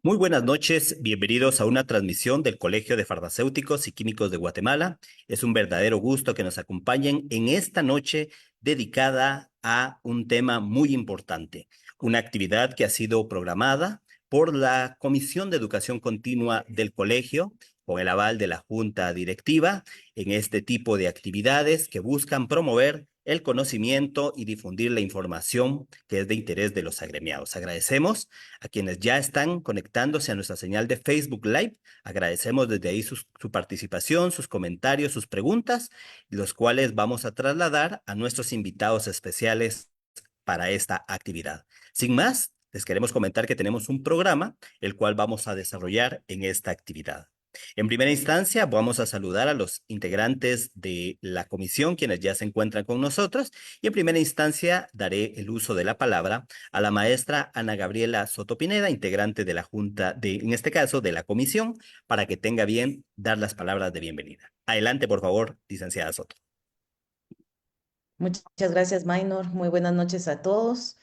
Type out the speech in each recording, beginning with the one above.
Muy buenas noches, bienvenidos a una transmisión del Colegio de Farmacéuticos y Químicos de Guatemala. Es un verdadero gusto que nos acompañen en esta noche dedicada a un tema muy importante, una actividad que ha sido programada por la Comisión de Educación Continua del Colegio, con el aval de la Junta Directiva, en este tipo de actividades que buscan promover el conocimiento y difundir la información que es de interés de los agremiados. Agradecemos a quienes ya están conectándose a nuestra señal de Facebook Live. Agradecemos desde ahí su participación, sus comentarios, sus preguntas, los cuales vamos a trasladar a nuestros invitados especiales para esta actividad. Sin más, les queremos comentar que tenemos un programa el cual vamos a desarrollar en esta actividad. En primera instancia, vamos a saludar a los integrantes de la comisión, quienes ya se encuentran con nosotros, y en primera instancia daré el uso de la palabra a la maestra Ana Gabriela Soto Pineda, integrante de la Junta, en este caso, de la comisión, para que tenga bien dar las palabras de bienvenida. Adelante, por favor, licenciada Soto. Muchas gracias, Maynor. Muy buenas noches a todos,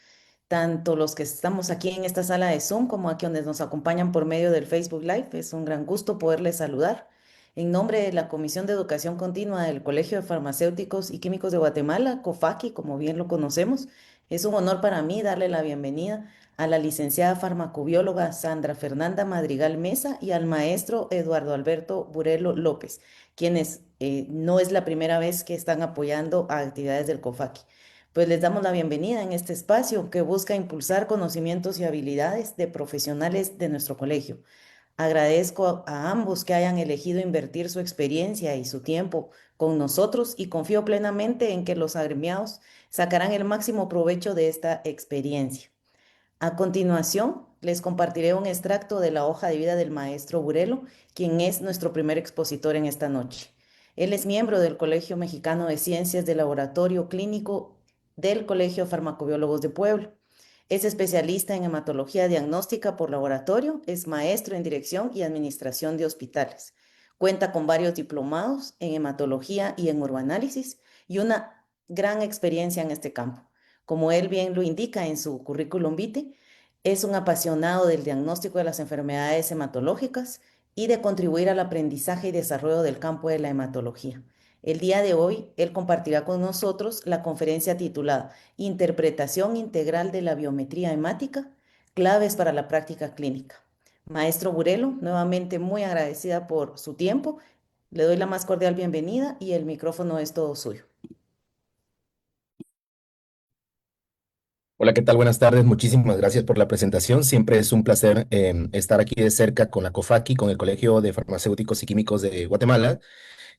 tanto los que estamos aquí en esta sala de Zoom como a quienes nos acompañan por medio del Facebook Live. Es un gran gusto poderles saludar. En nombre de la Comisión de Educación Continua del Colegio de Farmacéuticos y Químicos de Guatemala, COFAQui, como bien lo conocemos, es un honor para mí darle la bienvenida a la licenciada farmacobióloga Sandra Fernanda Madrigal Mesa y al maestro Eduardo Alberto Burelo López, quienes no es la primera vez que están apoyando a actividades del COFAQui. Pues les damos la bienvenida en este espacio que busca impulsar conocimientos y habilidades de profesionales de nuestro colegio. Agradezco a ambos que hayan elegido invertir su experiencia y su tiempo con nosotros y confío plenamente en que los agremiados sacarán el máximo provecho de esta experiencia. A continuación, les compartiré un extracto de la hoja de vida del maestro Burelo, quien es nuestro primer expositor en esta noche. Él es miembro del Colegio Mexicano de Ciencias de Laboratorio Clínico del Colegio de Farmacobiólogos de Puebla. Es especialista en hematología diagnóstica por laboratorio, es maestro en dirección y administración de hospitales. Cuenta con varios diplomados en hematología y en urbanálisis y una gran experiencia en este campo. Como él bien lo indica en su currículum vitae, es un apasionado del diagnóstico de las enfermedades hematológicas y de contribuir al aprendizaje y desarrollo del campo de la hematología. El día de hoy, él compartirá con nosotros la conferencia titulada Interpretación integral de la biometría hemática, claves para la práctica clínica. Maestro Burelo, nuevamente muy agradecida por su tiempo. Le doy la más cordial bienvenida y el micrófono es todo suyo. Hola, ¿qué tal? Buenas tardes. Muchísimas gracias por la presentación. Siempre es un placer estar aquí de cerca con la COFAQui, con el Colegio de Farmacéuticos y Químicos de Guatemala,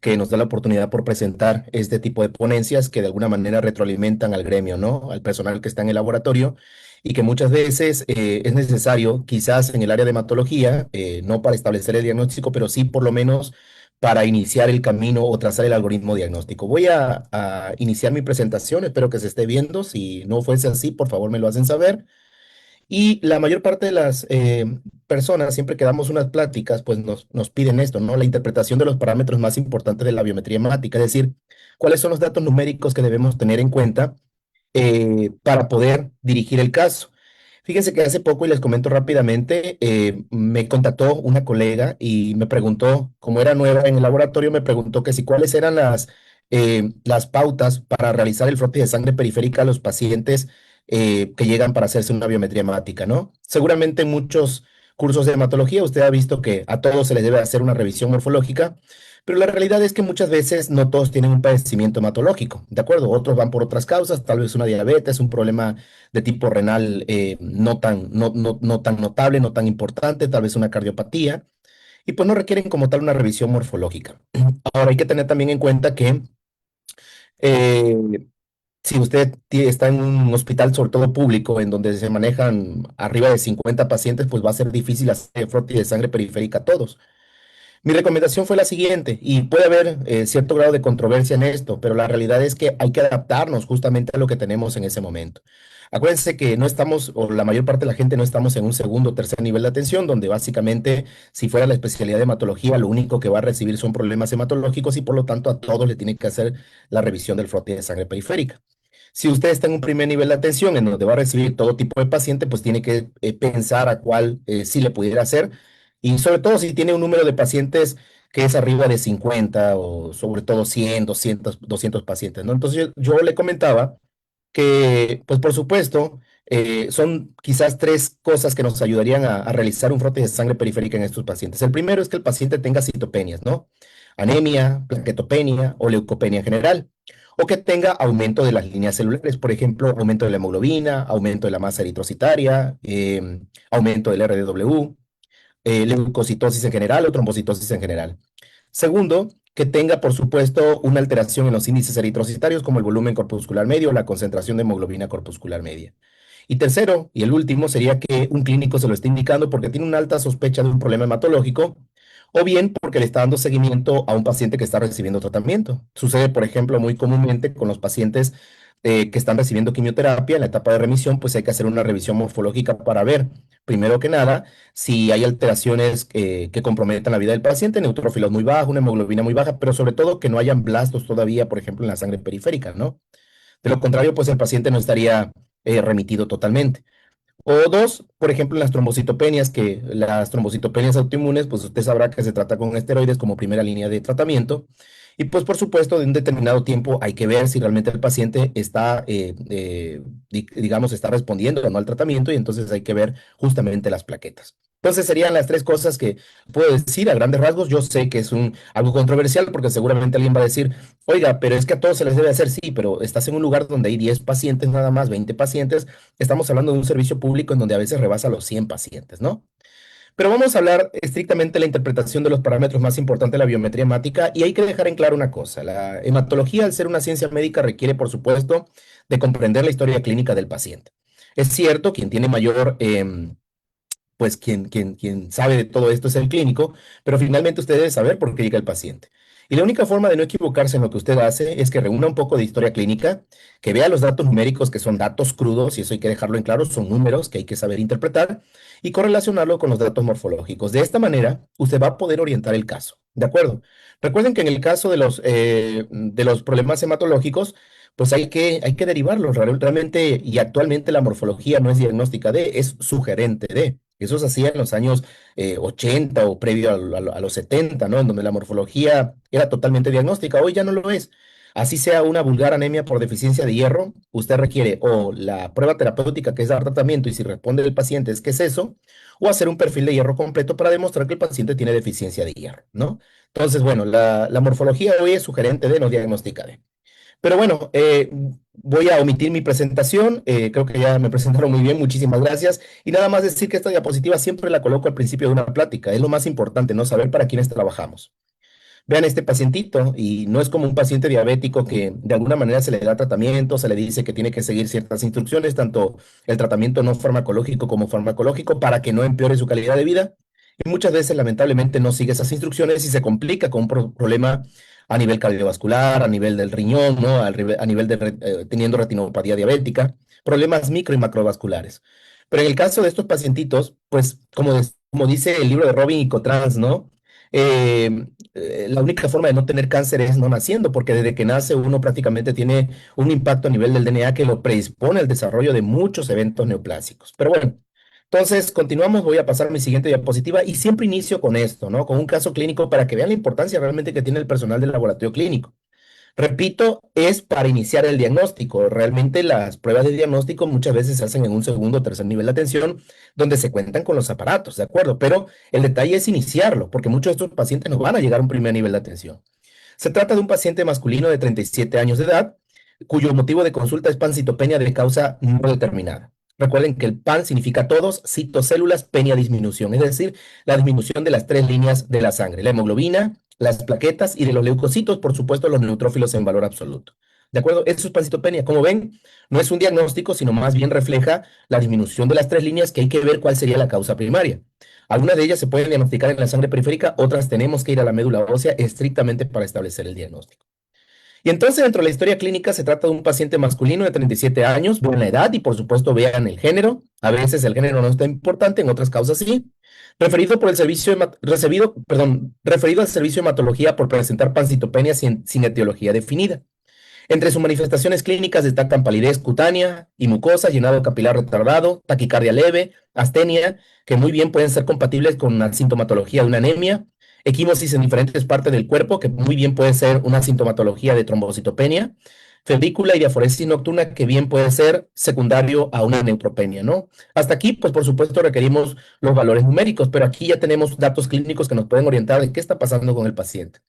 que nos da la oportunidad por presentar este tipo de ponencias que de alguna manera retroalimentan al gremio, ¿no? Al personal que está en el laboratorio y que muchas veces es necesario, quizás en el área de hematología, no para establecer el diagnóstico, pero sí por lo menos para iniciar el camino o trazar el algoritmo diagnóstico. Voy a iniciar mi presentación, espero que se esté viendo. Si no fuese así, por favor me lo hacen saber. Y la mayor parte de las personas, siempre que damos unas pláticas, pues nos piden esto, ¿no? La interpretación de los parámetros más importantes de la biometría hemática, es decir, cuáles son los datos numéricos que debemos tener en cuenta para poder dirigir el caso. Fíjense que hace poco, y les comento rápidamente, me contactó una colega y me preguntó, como era nueva en el laboratorio, me preguntó que si cuáles eran las pautas para realizar el frote de sangre periférica a los pacientes que llegan para hacerse una biometría hemática, ¿no? Seguramente en muchos cursos de hematología usted ha visto que a todos se les debe hacer una revisión morfológica, pero la realidad es que muchas veces no todos tienen un padecimiento hematológico, ¿de acuerdo? Otros van por otras causas, tal vez una diabetes, un problema de tipo renal no tan notable, no tan importante, tal vez una cardiopatía, y pues no requieren como tal una revisión morfológica. Ahora hay que tener también en cuenta que eh, si usted está en un hospital, sobre todo público, en donde se manejan arriba de 50 pacientes, pues va a ser difícil hacer frote de sangre periférica a todos. Mi recomendación fue la siguiente, y puede haber cierto grado de controversia en esto, pero la realidad es que hay que adaptarnos justamente a lo que tenemos en ese momento. Acuérdense que no estamos, o la mayor parte de la gente no estamos en un segundo o tercer nivel de atención, donde básicamente, si fuera la especialidad de hematología, lo único que va a recibir son problemas hematológicos y por lo tanto a todos le tiene que hacer la revisión del frote de sangre periférica. Si usted está en un primer nivel de atención en donde va a recibir todo tipo de paciente, pues tiene que pensar a cuál sí le pudiera hacer. Y sobre todo si tiene un número de pacientes que es arriba de 50 o sobre todo 100, 200 pacientes, ¿no? Entonces yo le comentaba que, pues por supuesto, son quizás tres cosas que nos ayudarían a realizar un frote de sangre periférica en estos pacientes. El primero es que el paciente tenga citopenias, ¿no? Anemia, plaquetopenia o leucopenia en general, o que tenga aumento de las líneas celulares, por ejemplo, aumento de la hemoglobina, aumento de la masa eritrocitaria, aumento del RDW, leucocitosis en general o trombocitosis en general. Segundo, que tenga, por supuesto, una alteración en los índices eritrocitarios como el volumen corpuscular medio o la concentración de hemoglobina corpuscular media. Y tercero, y el último, sería que un clínico se lo esté indicando porque tiene una alta sospecha de un problema hematológico o bien porque le está dando seguimiento a un paciente que está recibiendo tratamiento. Sucede, por ejemplo, muy comúnmente con los pacientes que están recibiendo quimioterapia en la etapa de remisión, pues hay que hacer una revisión morfológica para ver, primero que nada, si hay alteraciones que comprometan la vida del paciente, neutrófilos muy bajos, una hemoglobina muy baja, pero sobre todo que no hayan blastos todavía, por ejemplo, en la sangre periférica, ¿no? De lo contrario, pues el paciente no estaría remitido totalmente. O dos, por ejemplo, las trombocitopenias, que las trombocitopenias autoinmunes, pues usted sabrá que se trata con esteroides como primera línea de tratamiento. Y pues por supuesto, de un determinado tiempo hay que ver si realmente el paciente está, digamos, está respondiendo o no al tratamiento y entonces hay que ver justamente las plaquetas. Entonces serían las tres cosas que puedo decir a grandes rasgos. Yo sé que es algo controversial porque seguramente alguien va a decir, oiga, pero es que a todos se les debe hacer, sí, pero estás en un lugar donde hay 10 pacientes nada más, 20 pacientes. Estamos hablando de un servicio público en donde a veces rebasa los 100 pacientes, ¿no? Pero vamos a hablar estrictamente de la interpretación de los parámetros más importantes de la biometría hemática y hay que dejar en claro una cosa. La hematología, al ser una ciencia médica, requiere, por supuesto, de comprender la historia clínica del paciente. Es cierto, quien tiene mayor pues quien sabe de todo esto es el clínico, pero finalmente usted debe saber por qué llega el paciente. Y la única forma de no equivocarse en lo que usted hace es que reúna un poco de historia clínica, que vea los datos numéricos, que son datos crudos, y eso hay que dejarlo en claro, son números que hay que saber interpretar, y correlacionarlo con los datos morfológicos. De esta manera, usted va a poder orientar el caso. ¿De acuerdo? Recuerden que en el caso de los problemas hematológicos, pues hay que derivarlos. Realmente, y actualmente la morfología no es diagnóstica de, es sugerente de. Eso se hacía en los años 80 o previo a los 70, ¿no? En donde la morfología era totalmente diagnóstica. Hoy ya no lo es. Así sea una vulgar anemia por deficiencia de hierro, usted requiere o la prueba terapéutica, que es dar tratamiento, y si responde el paciente es que es eso, o hacer un perfil de hierro completo para demostrar que el paciente tiene deficiencia de hierro, ¿no? Entonces, bueno, la morfología hoy es sugerente de, no diagnóstica de. Pero bueno, voy a omitir mi presentación. Creo que ya me presentaron muy bien. Muchísimas gracias. Y nada más decir que esta diapositiva siempre la coloco al principio de una plática. Es lo más importante, ¿no? Saber para quiénes trabajamos. Vean este pacientito y no es como un paciente diabético que de alguna manera se le da tratamiento, se le dice que tiene que seguir ciertas instrucciones, tanto el tratamiento no farmacológico como farmacológico, para que no empeore su calidad de vida. Y muchas veces, lamentablemente, no sigue esas instrucciones y se complica con un problema a nivel cardiovascular, a nivel del riñón, ¿no? A nivel de teniendo retinopatía diabética, problemas micro y macrovasculares. Pero en el caso de estos pacientitos, pues como dice el libro de Robin y Cotrans, ¿no? La única forma de no tener cáncer es no naciendo, porque desde que nace uno prácticamente tiene un impacto a nivel del DNA que lo predispone al desarrollo de muchos eventos neoplásicos. Pero bueno, entonces continuamos, voy a pasar a mi siguiente diapositiva y siempre inicio con esto, ¿no? Con un caso clínico para que vean la importancia realmente que tiene el personal del laboratorio clínico. Repito, es para iniciar el diagnóstico. Realmente las pruebas de diagnóstico muchas veces se hacen en un segundo o tercer nivel de atención, donde se cuentan con los aparatos, ¿de acuerdo? Pero el detalle es iniciarlo, porque muchos de estos pacientes no van a llegar a un primer nivel de atención. Se trata de un paciente masculino de 37 años de edad, cuyo motivo de consulta es pancitopenia de causa no determinada. Recuerden que el PAN significa todos, citocélulas, penia disminución, es decir, la disminución de las tres líneas de la sangre, la hemoglobina, las plaquetas y de los leucocitos, por supuesto, los neutrófilos en valor absoluto. ¿De acuerdo? Eso es pancitopenia. Como ven, no es un diagnóstico, sino más bien refleja la disminución de las tres líneas que hay que ver cuál sería la causa primaria. Algunas de ellas se pueden diagnosticar en la sangre periférica, otras tenemos que ir a la médula ósea estrictamente para establecer el diagnóstico. Y entonces, dentro de la historia clínica, se trata de un paciente masculino de 37 años, vean la edad y, por supuesto, vean el género. A veces el género no está importante, en otras causas sí. Referido al servicio de hematología por presentar pancitopenia sin etiología definida. Entre sus manifestaciones clínicas destacan palidez cutánea y mucosa, llenado capilar retardado, taquicardia leve, astenia, que muy bien pueden ser compatibles con la sintomatología de una anemia, equimosis en diferentes partes del cuerpo, que muy bien puede ser una sintomatología de trombocitopenia, febrícula y diaforesis nocturna, que bien puede ser secundario a una neutropenia, ¿no? Hasta aquí, pues por supuesto requerimos los valores numéricos, pero aquí ya tenemos datos clínicos que nos pueden orientar de qué está pasando con el paciente.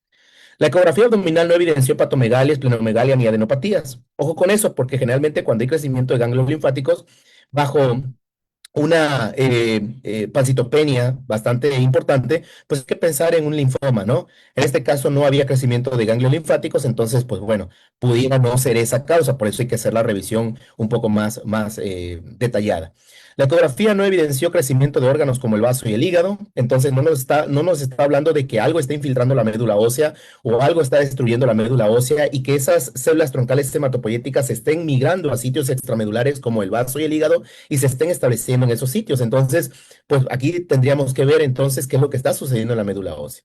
La ecografía abdominal no evidenció patomegalias, plenomegalia ni adenopatías. Ojo con eso, porque generalmente cuando hay crecimiento de ganglios linfáticos bajo una pancitopenia bastante importante, pues hay que pensar en un linfoma, ¿no? En este caso no había crecimiento de ganglios linfáticos, entonces, pues bueno, pudiera no ser esa causa, por eso hay que hacer la revisión un poco más detallada. La ecografía no evidenció crecimiento de órganos como el vaso y el hígado, entonces no nos está hablando de que algo está infiltrando la médula ósea o algo está destruyendo la médula ósea y que esas células troncales hematopoyéticas estén migrando a sitios extramedulares como el vaso y el hígado y se estén estableciendo en esos sitios. Entonces, pues aquí tendríamos que ver entonces qué es lo que está sucediendo en la médula ósea.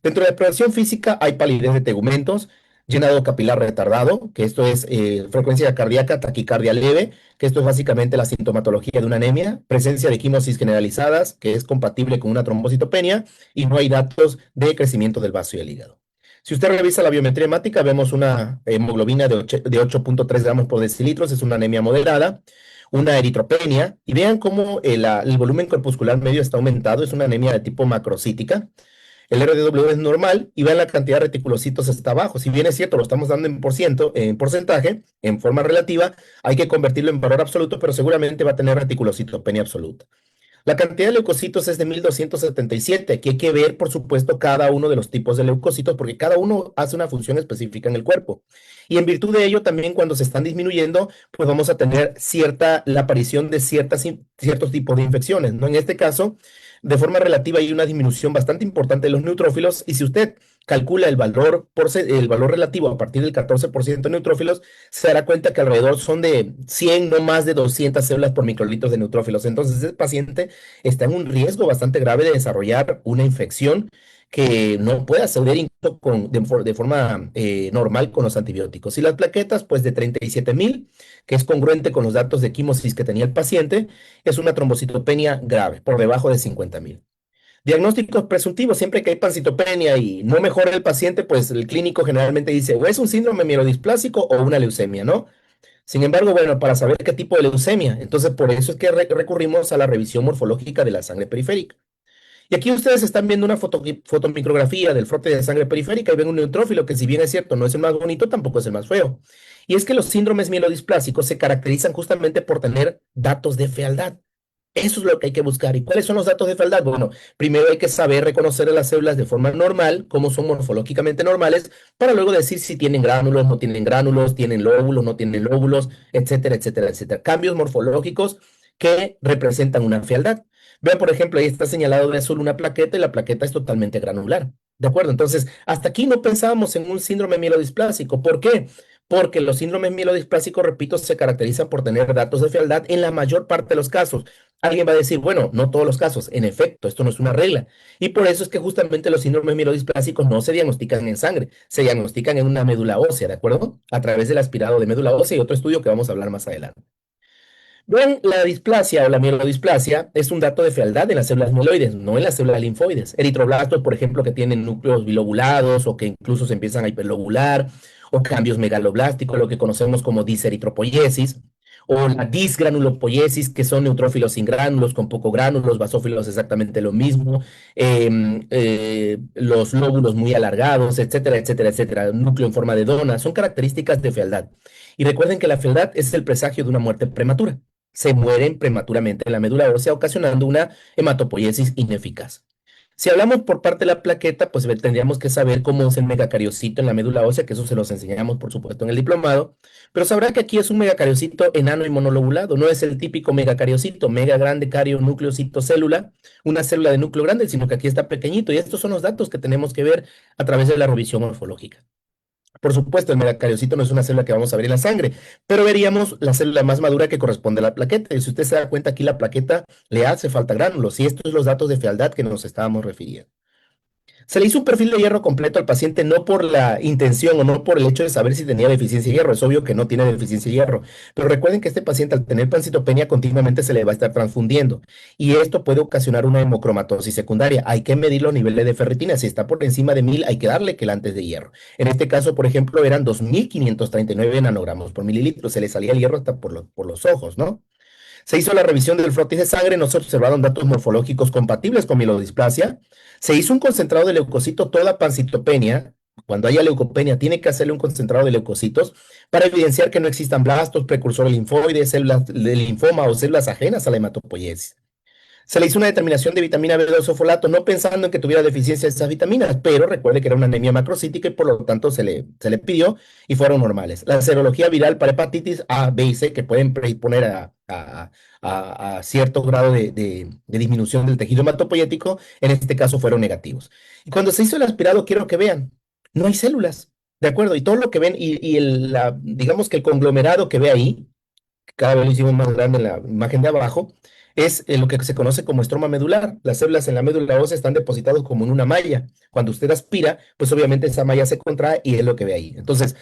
Dentro de la exploración física hay palidez de tegumentos, llenado capilar retardado, que esto es frecuencia cardíaca, taquicardia leve, que esto es básicamente la sintomatología de una anemia, presencia de equimosis generalizadas, que es compatible con una trombocitopenia, y no hay datos de crecimiento del vaso y el hígado. Si usted revisa la biometría hemática, vemos una hemoglobina de 8.3 gramos por decilitros, es una anemia moderada, una eritropenia, y vean cómo el volumen corpuscular medio está aumentado, es una anemia de tipo macrocítica. El RDW es normal y vean la cantidad de reticulocitos está abajo. Si bien es cierto, lo estamos dando en porcentaje, en forma relativa, hay que convertirlo en valor absoluto, pero seguramente va a tener reticulocitopenia absoluta. La cantidad de leucocitos es de 1277. Aquí hay que ver, por supuesto, cada uno de los tipos de leucocitos, porque cada uno hace una función específica en el cuerpo. Y en virtud de ello, también cuando se están disminuyendo, pues vamos a tener la aparición de ciertos tipos de infecciones, ¿no? En este caso, de forma relativa hay una disminución bastante importante de los neutrófilos, y si usted calcula el valor relativo a partir del 14% de neutrófilos, se dará cuenta que alrededor son de 100, no más de 200 células por microlitros de neutrófilos. Entonces, ese paciente está en un riesgo bastante grave de desarrollar una infección que no puede acceder incluso de forma normal con los antibióticos. Y las plaquetas, pues de 37.000, que es congruente con los datos de quimosis que tenía el paciente, es una trombocitopenia grave, por debajo de 50.000. Diagnósticos presuntivos, siempre que hay pancitopenia y no mejora el paciente, pues el clínico generalmente dice, o es un síndrome mielodisplásico o una leucemia, ¿no? Sin embargo, bueno, para saber qué tipo de leucemia, entonces por eso es que recurrimos a la revisión morfológica de la sangre periférica. Y aquí ustedes están viendo una fotomicrografía del frote de sangre periférica y ven un neutrófilo que, si bien es cierto, no es el más bonito, tampoco es el más feo. Y es que los síndromes mielodisplásicos se caracterizan justamente por tener datos de fealdad. Eso es lo que hay que buscar. ¿Y cuáles son los datos de fealdad? Bueno, primero hay que saber reconocer a las células de forma normal, cómo son morfológicamente normales, para luego decir si tienen gránulos, no tienen gránulos, tienen lóbulos, no tienen lóbulos, etcétera, etcétera, etcétera. Cambios morfológicos que representan una fealdad. Vean, por ejemplo, ahí está señalado de azul una plaqueta y la plaqueta es totalmente granular. ¿De acuerdo? Entonces, hasta aquí no pensábamos en un síndrome mielodisplásico. ¿Por qué? Porque los síndromes mielodisplásicos, repito, se caracterizan por tener datos de fealdad en la mayor parte de los casos. Alguien va a decir, bueno, no todos los casos. En efecto, esto no es una regla. Y por eso es que justamente los síndromes mielodisplásicos no se diagnostican en sangre, se diagnostican en una médula ósea, ¿de acuerdo? A través del aspirado de médula ósea y otro estudio que vamos a hablar más adelante. Bien, la displasia o la mielodisplasia es un dato de fealdad en las células mieloides, no en las células linfoides. Eritroblastos, por ejemplo, que tienen núcleos bilobulados o que incluso se empiezan a hiperlobular, o cambios megaloblásticos, lo que conocemos como diseritropoiesis, o la disgranulopoiesis, que son neutrófilos sin gránulos, con poco gránulos, basófilos exactamente lo mismo, los lóbulos muy alargados, etcétera, etcétera, etcétera, núcleo en forma de dona, son características de fealdad. Y recuerden que la fealdad es el presagio de una muerte prematura. Se mueren prematuramente en la médula ósea, ocasionando una hematopoiesis ineficaz. Si hablamos por parte de la plaqueta, pues tendríamos que saber cómo es el megacariocito en la médula ósea, que eso se los enseñamos, por supuesto, en el diplomado, pero sabrá que aquí es un megacariocito enano y monolobulado, no es el típico megacariocito, mega grande cario, nucleocito, célula, una célula de núcleo grande, sino que aquí está pequeñito, y estos son los datos que tenemos que ver a través de la revisión morfológica. Por supuesto, el megacariocito no es una célula que vamos a ver en la sangre, pero veríamos la célula más madura que corresponde a la plaqueta. Y si usted se da cuenta, aquí la plaqueta le hace falta gránulos, y estos son los datos de fealdad que nos estábamos refiriendo. Se le hizo un perfil de hierro completo al paciente no por la intención o no por el hecho de saber si tenía deficiencia de hierro. Es obvio que no tiene deficiencia de hierro, pero recuerden que este paciente al tener pancitopenia continuamente se le va a estar transfundiendo y esto puede ocasionar una hemocromatosis secundaria. Hay que medir los niveles de ferritina. Si está por encima de 1000, hay que darle quelantes de hierro. En este caso, por ejemplo, eran 2539 nanogramos por mililitro. Se le salía el hierro hasta por los ojos, ¿no? Se hizo la revisión del frotis de sangre, no se observaron datos morfológicos compatibles con mielodisplasia. Se hizo un concentrado de leucocito toda pancitopenia. Cuando haya leucopenia, tiene que hacerle un concentrado de leucocitos para evidenciar que no existan blastos, precursores linfoides, células de linfoma o células ajenas a la hematopoiesis. Se le hizo una determinación de vitamina B2 folato, no pensando en que tuviera deficiencia de esas vitaminas, pero recuerde que era una anemia macrocítica y por lo tanto se le pidió y fueron normales. La serología viral para hepatitis A, B y C, que pueden predisponer a cierto grado de disminución del tejido hematopoyético, en este caso fueron negativos. Y cuando se hizo el aspirado, quiero que vean, no hay células, ¿de acuerdo? Y todo lo que ven, digamos que el conglomerado que ve ahí, cada vez lo hicimos más grande en la imagen de abajo, es lo que se conoce como estroma medular. Las células en la médula ósea están depositadas como en una malla. Cuando usted aspira, pues obviamente esa malla se contrae y es lo que ve ahí. Entonces,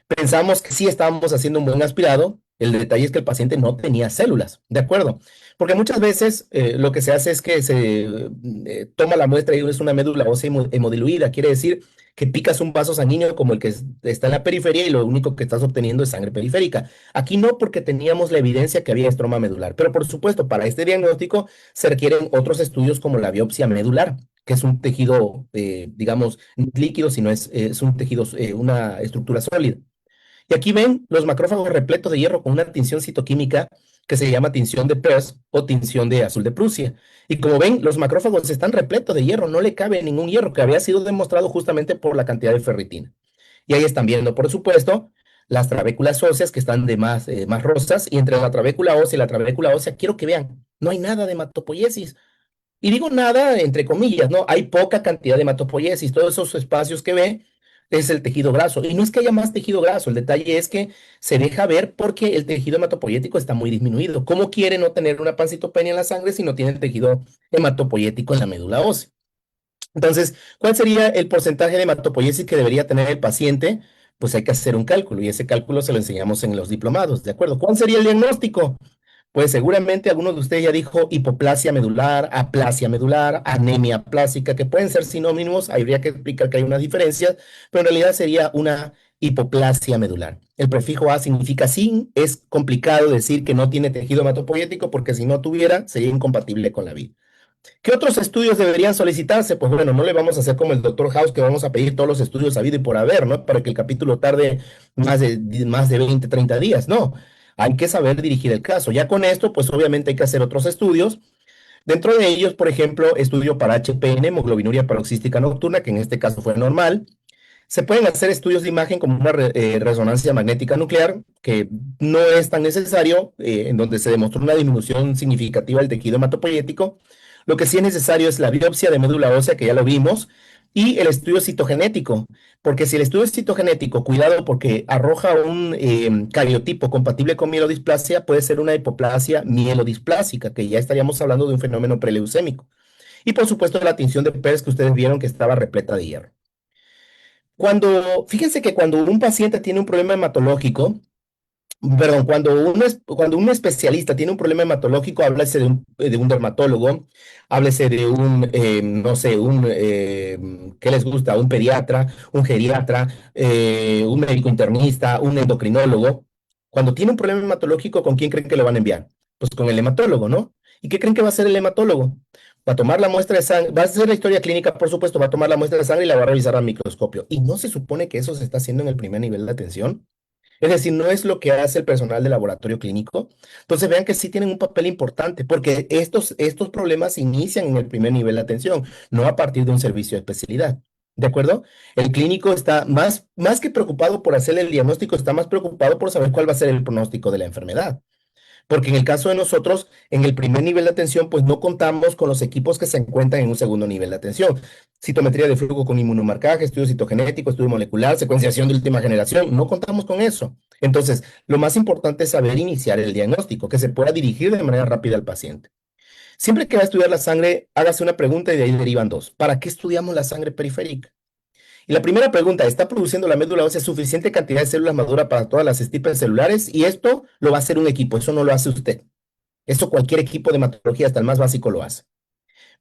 pensamos que sí estábamos haciendo un buen aspirado. El detalle es que el paciente no tenía células, ¿de acuerdo? Porque muchas veces lo que se hace es que se toma la muestra y es una médula ósea hemodiluida. Quiere decir que picas un vaso sanguíneo como el que está en la periferia y lo único que estás obteniendo es sangre periférica. Aquí no, porque teníamos la evidencia que había estroma medular. Pero por supuesto, para este diagnóstico se requieren otros estudios como la biopsia medular, que es un tejido, digamos, no es líquido, sino es un tejido, una estructura sólida. Y aquí ven los macrófagos repletos de hierro con una tinción citoquímica que se llama tinción de Peirce o tinción de azul de Prusia. Y como ven, los macrófagos están repletos de hierro, no le cabe ningún hierro, que había sido demostrado justamente por la cantidad de ferritina. Y ahí están viendo, por supuesto, las trabéculas óseas que están de más rosas, y entre la trabécula ósea y la trabécula ósea, quiero que vean, no hay nada de hematopoiesis. Y digo nada entre comillas, ¿no? Hay poca cantidad de hematopoiesis, todos esos espacios que ve es el tejido graso. Y no es que haya más tejido graso, el detalle es que se deja ver porque el tejido hematopoyético está muy disminuido. ¿Cómo quiere no tener una pancitopenia en la sangre si no tiene el tejido hematopoyético en la médula ósea? Entonces, ¿cuál sería el porcentaje de hematopoiesis que debería tener el paciente? Pues hay que hacer un cálculo y ese cálculo se lo enseñamos en los diplomados, ¿de acuerdo? ¿Cuál sería el diagnóstico? Pues seguramente algunos de ustedes ya dijo hipoplasia medular, aplasia medular, anemia plástica, que pueden ser sinónimos, habría que explicar que hay unas diferencias, pero en realidad sería una hipoplasia medular. El prefijo A significa sin, es complicado decir que no tiene tejido hematopoyético porque si no tuviera sería incompatible con la vida. ¿Qué otros estudios deberían solicitarse? Pues bueno, no le vamos a hacer como el doctor House, que vamos a pedir todos los estudios habido y por haber, ¿no? Para que el capítulo tarde más de 20, 30 días, no. Hay que saber dirigir el caso. Ya con esto, pues obviamente hay que hacer otros estudios. Dentro de ellos, por ejemplo, estudio para HPN, hemoglobinuria paroxística nocturna, que en este caso fue normal. Se pueden hacer estudios de imagen como una resonancia magnética nuclear, que no es tan necesario, en donde se demostró una disminución significativa del tejido hematopoyético. Lo que sí es necesario es la biopsia de médula ósea, que ya lo vimos, y el estudio citogenético, porque si el estudio es citogenético, cuidado, porque arroja un cariotipo compatible con mielodisplasia, puede ser una hipoplasia mielodisplásica, que ya estaríamos hablando de un fenómeno preleucémico. Y por supuesto la tinción de Peirce que ustedes vieron que estaba repleta de hierro. Fíjense que cuando un paciente tiene un problema hematológico, perdón, cuando un especialista tiene un problema hematológico, háblese de un dermatólogo, háblese de no sé, ¿qué les gusta? Un pediatra, un geriatra, un médico internista, un endocrinólogo. Cuando tiene un problema hematológico, ¿con quién creen que lo van a enviar? Pues con el hematólogo, ¿no? ¿Y qué creen que va a hacer el hematólogo? Va a tomar la muestra de sangre, va a hacer la historia clínica, por supuesto, va a tomar la muestra de sangre y la va a revisar al microscopio. ¿Y no se supone que eso se está haciendo en el primer nivel de atención? Es decir, no es lo que hace el personal de laboratorio clínico. Entonces vean que sí tienen un papel importante porque estos problemas inician en el primer nivel de atención, no a partir de un servicio de especialidad. ¿De acuerdo? El clínico está más que preocupado por hacer el diagnóstico, está más preocupado por saber cuál va a ser el pronóstico de la enfermedad. Porque en el caso de nosotros, en el primer nivel de atención, pues no contamos con los equipos que se encuentran en un segundo nivel de atención. Citometría de flujo con inmunomarcaje, estudio citogenético, estudio molecular, secuenciación de última generación. No contamos con eso. Entonces, lo más importante es saber iniciar el diagnóstico, que se pueda dirigir de manera rápida al paciente. Siempre que va a estudiar la sangre, hágase una pregunta y de ahí derivan dos. ¿Para qué estudiamos la sangre periférica? Y la primera pregunta, ¿está produciendo la médula ósea suficiente cantidad de células maduras para todas las estirpes celulares? Y esto lo va a hacer un equipo, eso no lo hace usted. Eso cualquier equipo de hematología, hasta el más básico, lo hace.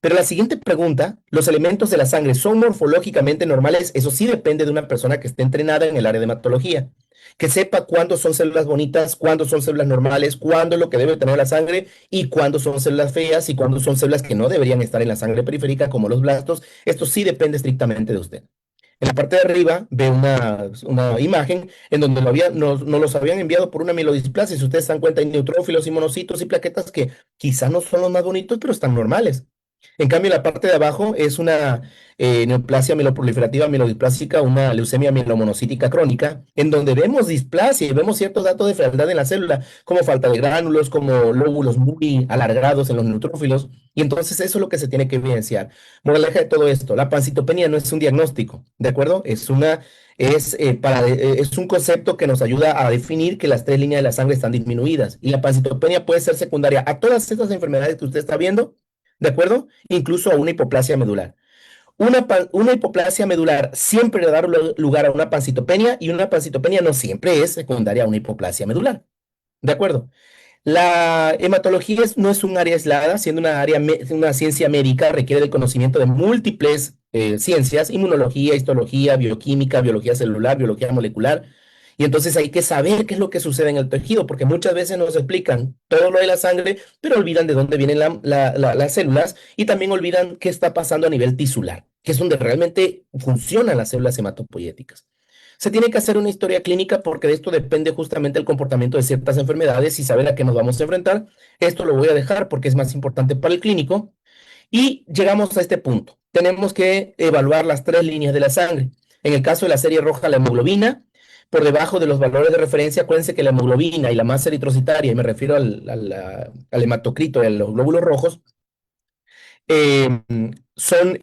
Pero la siguiente pregunta, ¿los elementos de la sangre son morfológicamente normales? Eso sí depende de una persona que esté entrenada en el área de hematología, que sepa cuándo son células bonitas, cuándo son células normales, cuándo es lo que debe tener la sangre y cuándo son células feas y cuándo son células que no deberían estar en la sangre periférica, como los blastos. Esto sí depende estrictamente de usted. En la parte de arriba ve una imagen en donde nos los habían enviado por una mielodisplasia. Si ustedes se dan cuenta, hay neutrófilos y monocitos y plaquetas que quizás no son los más bonitos, pero están normales. En cambio, la parte de abajo es una neoplasia mieloproliferativa mielodisplásica, una leucemia mielomonocítica crónica, en donde vemos displasia y vemos ciertos datos de fealdad en la célula, como falta de gránulos, como lóbulos muy alargados en los neutrófilos, y entonces eso es lo que se tiene que evidenciar. Moraleja de todo esto, la pancitopenia no es un diagnóstico, ¿de acuerdo? Es un concepto que nos ayuda a definir que las tres líneas de la sangre están disminuidas, y la pancitopenia puede ser secundaria a todas estas enfermedades que usted está viendo, ¿de acuerdo? Incluso a una hipoplasia medular. Una hipoplasia medular siempre le da lugar a una pancitopenia y una pancitopenia no siempre es secundaria a una hipoplasia medular. ¿De acuerdo? La hematología no es un área aislada, siendo una ciencia médica, requiere del conocimiento de múltiples ciencias, inmunología, histología, bioquímica, biología celular, biología molecular. Y entonces hay que saber qué es lo que sucede en el tejido, porque muchas veces nos explican todo lo de la sangre, pero olvidan de dónde vienen las células y también olvidan qué está pasando a nivel tisular, que es donde realmente funcionan las células hematopoyéticas. Se tiene que hacer una historia clínica porque de esto depende justamente el comportamiento de ciertas enfermedades y saber a qué nos vamos a enfrentar. Esto lo voy a dejar porque es más importante para el clínico. Y llegamos a este punto. Tenemos que evaluar las tres líneas de la sangre. En el caso de la serie roja, la hemoglobina, por debajo de los valores de referencia, acuérdense que la hemoglobina y la masa eritrocitaria, y me refiero al hematocrito y a los glóbulos rojos, eh, son,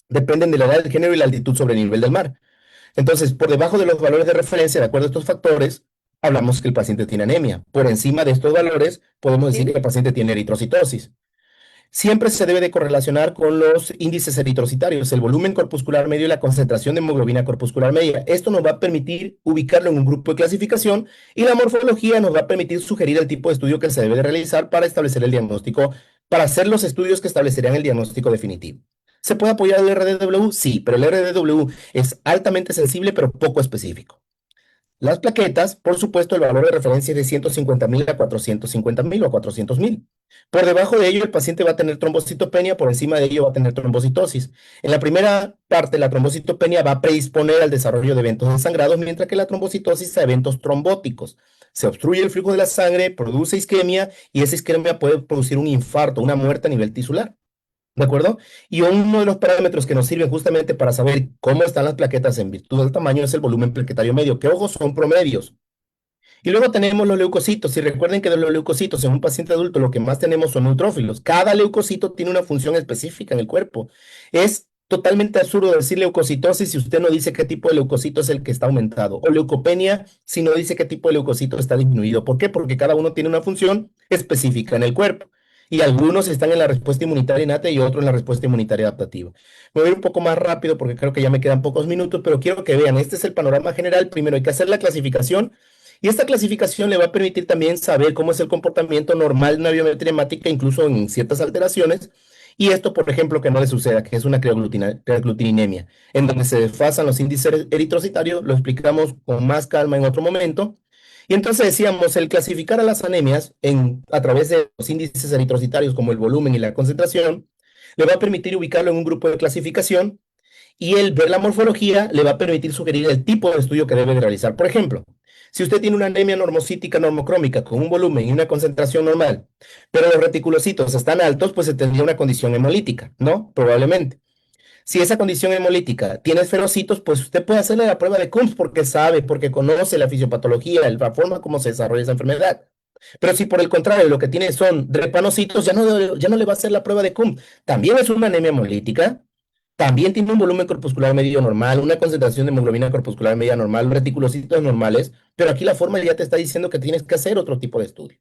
dependen de la edad, del género y la altitud sobre el nivel del mar. Entonces, por debajo de los valores de referencia, de acuerdo a estos factores, hablamos que el paciente tiene anemia. Por encima de estos valores, podemos decir que el paciente tiene eritrocitosis. Siempre se debe de correlacionar con los índices eritrocitarios, el volumen corpuscular medio y la concentración de hemoglobina corpuscular media. Esto nos va a permitir ubicarlo en un grupo de clasificación y la morfología nos va a permitir sugerir el tipo de estudio que se debe de realizar para establecer el diagnóstico, para hacer los estudios que establecerían el diagnóstico definitivo. ¿Se puede apoyar el RDW? Sí, pero el RDW es altamente sensible pero poco específico. Las plaquetas, por supuesto, el valor de referencia es de 150.000 a 450.000 o a 400.000. Por debajo de ello, el paciente va a tener trombocitopenia, por encima de ello va a tener trombocitosis. En la primera parte, la trombocitopenia va a predisponer al desarrollo de eventos desangrados, mientras que la trombocitosis a eventos trombóticos. Se obstruye el flujo de la sangre, produce isquemia y esa isquemia puede producir un infarto, una muerte a nivel tisular. ¿De acuerdo? Y uno de los parámetros que nos sirven justamente para saber cómo están las plaquetas en virtud del tamaño es el volumen plaquetario medio, que ojo, son promedios. Y luego tenemos los leucocitos. Y recuerden que de los leucocitos en un paciente adulto lo que más tenemos son neutrófilos. Cada leucocito tiene una función específica en el cuerpo. Es totalmente absurdo decir leucocitosis si usted no dice qué tipo de leucocito es el que está aumentado. O leucopenia si no dice qué tipo de leucocito está disminuido. ¿Por qué? Porque cada uno tiene una función específica en el cuerpo. Y algunos están en la respuesta inmunitaria innata y otros en la respuesta inmunitaria adaptativa. Me voy a ir un poco más rápido porque creo que ya me quedan pocos minutos, pero quiero que vean, este es el panorama general. Primero hay que hacer la clasificación y esta clasificación le va a permitir también saber cómo es el comportamiento normal de una biometría hemática, incluso en ciertas alteraciones. Y esto, por ejemplo, que no le suceda, que es una creaglutininemia, en donde se desfasan los índices eritrocitarios, lo explicamos con más calma en otro momento. Y entonces decíamos, el clasificar a las anemias a través de los índices eritrocitarios como el volumen y la concentración, le va a permitir ubicarlo en un grupo de clasificación y el ver la morfología le va a permitir sugerir el tipo de estudio que debe de realizar. Por ejemplo, si usted tiene una anemia normocítica normocrómica con un volumen y una concentración normal, pero los reticulocitos están altos, pues se tendría una condición hemolítica, ¿no? Probablemente. Si esa condición hemolítica tiene esferocitos, pues usted puede hacerle la prueba de Coombs porque sabe, porque conoce la fisiopatología, la forma como se desarrolla esa enfermedad. Pero si por el contrario lo que tiene son drepanocitos, ya no le va a hacer la prueba de Coombs. También es una anemia hemolítica, también tiene un volumen corpuscular medio normal, una concentración de hemoglobina corpuscular media normal, reticulocitos normales, pero aquí la forma ya te está diciendo que tienes que hacer otro tipo de estudio.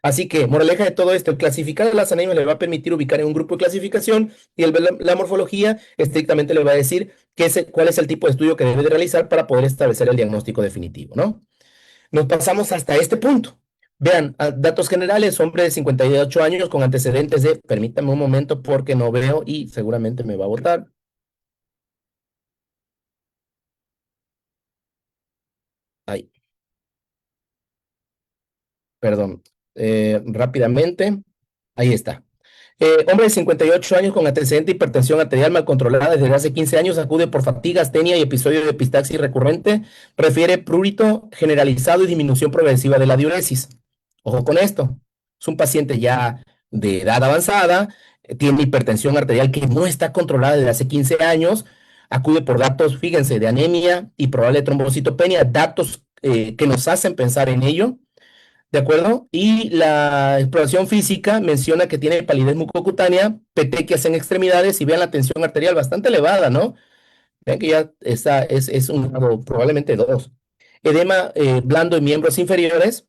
Así que, moraleja de todo esto, el clasificar las anemias le va a permitir ubicar en un grupo de clasificación y la morfología estrictamente le va a decir cuál es el tipo de estudio que debe de realizar para poder establecer el diagnóstico definitivo, ¿no? Nos pasamos hasta este punto. Vean, datos generales, hombre de 58 años con antecedentes de, permítame un momento porque no veo y seguramente me va a votar. Ay, perdón. Rápidamente, ahí está. Hombre de 58 años con antecedente de hipertensión arterial mal controlada desde hace 15 años, acude por fatiga, astenia y episodio de epistaxis recurrente, refiere prurito generalizado y disminución progresiva de la diuresis. Ojo con esto, es un paciente ya de edad avanzada, tiene hipertensión arterial que no está controlada desde hace 15 años, acude por datos, fíjense, de anemia y probable trombocitopenia, datos que nos hacen pensar en ello. ¿De acuerdo? Y la exploración física menciona que tiene palidez mucocutánea, petequias en extremidades y vean la tensión arterial bastante elevada, ¿no? Vean que ya está, es un grado, probablemente dos. Edema blando en miembros inferiores,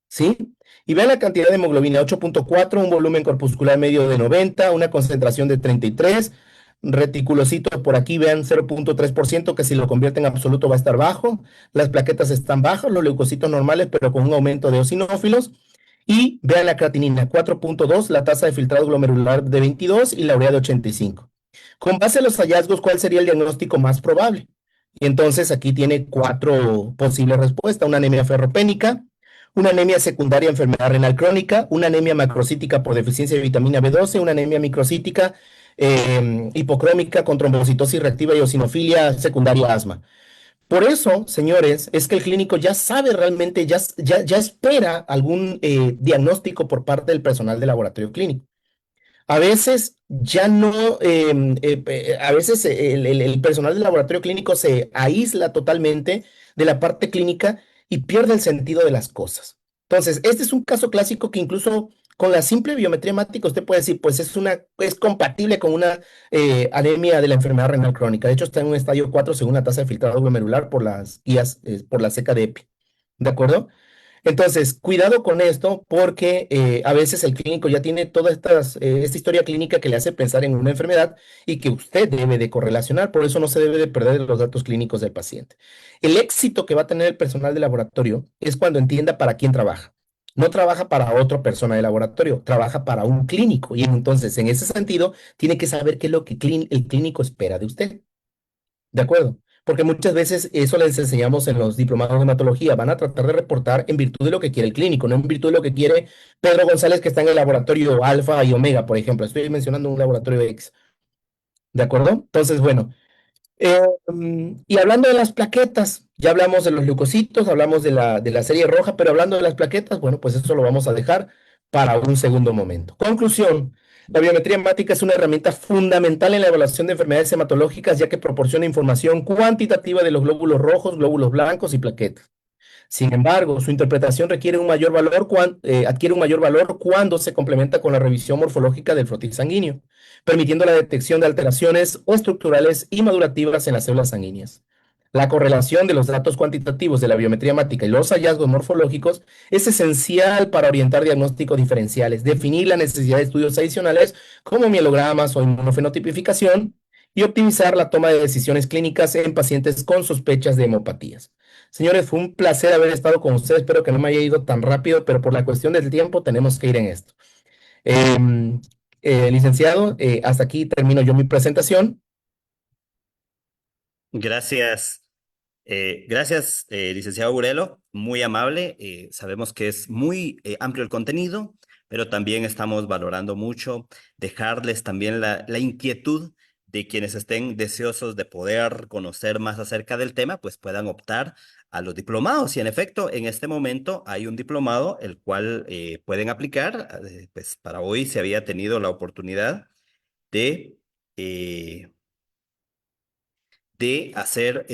¿sí? Y vean la cantidad de hemoglobina, 8.4, un volumen corpuscular medio de 90, una concentración de 33, reticulocito por aquí, vean 0.3%, que si lo convierte en absoluto va a estar bajo, las plaquetas están bajas, los leucocitos normales, pero con un aumento de eosinófilos, y vean la creatinina, 4.2, la tasa de filtrado glomerular de 22 y la urea de 85. Con base a los hallazgos, ¿cuál sería el diagnóstico más probable? Y entonces aquí tiene cuatro posibles respuestas, una anemia ferropénica, una anemia secundaria enfermedad renal crónica, una anemia macrocítica por deficiencia de vitamina B12, una anemia microcítica hipocrómica con trombocitosis reactiva y eosinofilia secundaria asma. Por eso, señores, es que el clínico ya sabe realmente, ya espera algún diagnóstico por parte del personal de laboratorio clínico. A veces ya no, a veces el personal del laboratorio clínico se aísla totalmente de la parte clínica y pierde el sentido de las cosas. Entonces, este es un caso clásico que incluso con la simple biometría hemática usted puede decir, pues es compatible con una anemia de la enfermedad renal crónica. De hecho, está en un estadio 4 según la tasa de filtrado glomerular por las guías, por la seca de EPI. ¿De acuerdo? Entonces, cuidado con esto porque a veces el clínico ya tiene toda esta historia clínica que le hace pensar en una enfermedad y que usted debe de correlacionar, por eso no se debe de perder los datos clínicos del paciente. El éxito que va a tener el personal de laboratorio es cuando entienda para quién trabaja. No trabaja para otra persona de laboratorio, trabaja para un clínico y entonces en ese sentido tiene que saber qué es lo que el clínico espera de usted. ¿De acuerdo? Porque muchas veces eso les enseñamos en los diplomados de hematología. Van a tratar de reportar en virtud de lo que quiere el clínico, no en virtud de lo que quiere Pedro González, que está en el laboratorio Alfa y Omega, por ejemplo. Estoy mencionando un laboratorio X. ¿De acuerdo? Entonces, bueno. Y hablando de las plaquetas, ya hablamos de los leucocitos, hablamos de la serie roja, pero hablando de las plaquetas, bueno, pues eso lo vamos a dejar para un segundo momento. Conclusión. La biometría hemática es una herramienta fundamental en la evaluación de enfermedades hematológicas, ya que proporciona información cuantitativa de los glóbulos rojos, glóbulos blancos y plaquetas. Sin embargo, su interpretación adquiere un mayor valor cuando se complementa con la revisión morfológica del frotis sanguíneo, permitiendo la detección de alteraciones o estructurales y madurativas en las células sanguíneas. La correlación de los datos cuantitativos de la biometría hemática y los hallazgos morfológicos es esencial para orientar diagnósticos diferenciales, definir la necesidad de estudios adicionales como mielogramas o inmunofenotipificación y optimizar la toma de decisiones clínicas en pacientes con sospechas de hemopatías. Señores, fue un placer haber estado con ustedes. Espero que no me haya ido tan rápido, pero por la cuestión del tiempo tenemos que ir en esto. Em, licenciado, hasta aquí termino yo mi presentación. Gracias. Gracias, licenciado Burelo, muy amable. Sabemos que es muy amplio el contenido, pero también estamos valorando mucho dejarles también la inquietud de quienes estén deseosos de poder conocer más acerca del tema, pues puedan optar a los diplomados. Y en efecto, en este momento hay un diplomado el cual pueden aplicar. Pues para hoy se había tenido la oportunidad de... eh, de hacer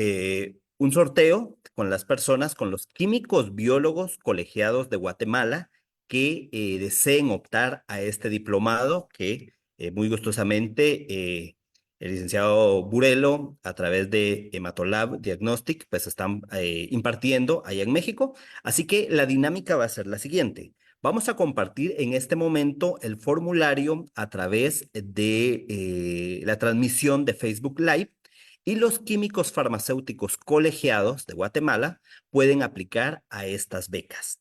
un sorteo con las personas, con los químicos biólogos colegiados de Guatemala que deseen optar a este diplomado que muy gustosamente el licenciado Burelo a través de Hematolab Diagnostic pues están impartiendo allá en México. Así que la dinámica va a ser la siguiente. Vamos a compartir en este momento el formulario a través de la transmisión de Facebook Live y los químicos farmacéuticos colegiados de Guatemala pueden aplicar a estas becas.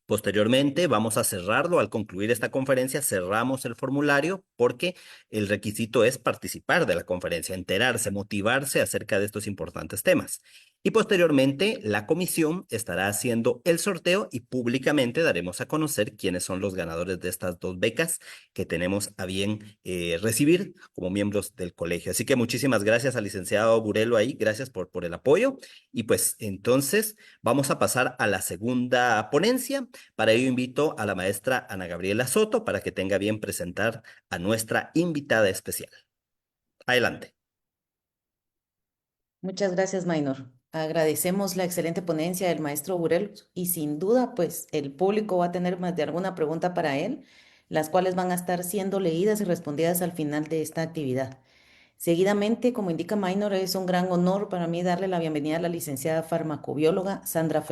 Posteriormente, vamos a cerrarlo. Al concluir esta conferencia, cerramos el formulario porque el requisito es participar de la conferencia, enterarse, motivarse acerca de estos importantes temas. Y posteriormente, la comisión estará haciendo el sorteo y públicamente daremos a conocer quiénes son los ganadores de estas dos becas que tenemos a bien recibir como miembros del colegio. Así que muchísimas gracias al licenciado Burelo ahí, gracias por el apoyo. Y pues entonces vamos a pasar a la segunda ponencia. Para ello invito a la maestra Ana Gabriela Soto para que tenga bien presentar a nuestra invitada especial. Adelante. Muchas gracias, Maynor. Agradecemos la excelente ponencia del maestro Burel y sin duda, pues el público va a tener más de alguna pregunta para él, las cuales van a estar siendo leídas y respondidas al final de esta actividad. Seguidamente, como indica Maynor, es un gran honor para mí darle la bienvenida a la licenciada farmacobióloga Sandra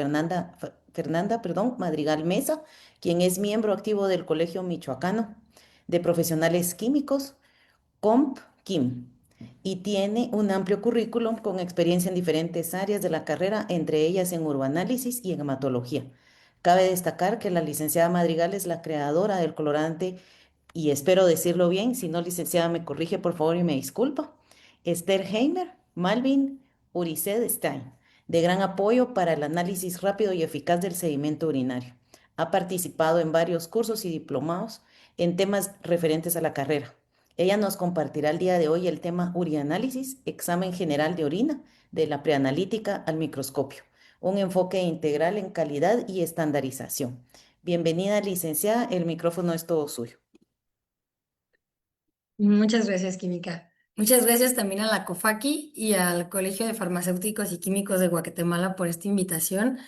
Madrigal Mesa, quien es miembro activo del Colegio Michoacano de Profesionales Químicos, COMP-QUIM, y tiene un amplio currículum con experiencia en diferentes áreas de la carrera, entre ellas en urbanálisis y en hematología. Cabe destacar que la licenciada Madrigal es la creadora del colorante, y espero decirlo bien, si no, licenciada, me corrige por favor y me disculpa, Sterheimer Malvin Uriced Stein, de gran apoyo para el análisis rápido y eficaz del sedimento urinario. Ha participado en varios cursos y diplomados en temas referentes a la carrera. Ella nos compartirá el día de hoy el tema urianálisis, examen general de orina, de la preanalítica al microscopio, un enfoque integral en calidad y estandarización. Bienvenida, licenciada, el micrófono es todo suyo. Muchas gracias, Química. Muchas gracias también a la COFAQui y al Colegio de Farmacéuticos y Químicos de Guatemala por esta invitación.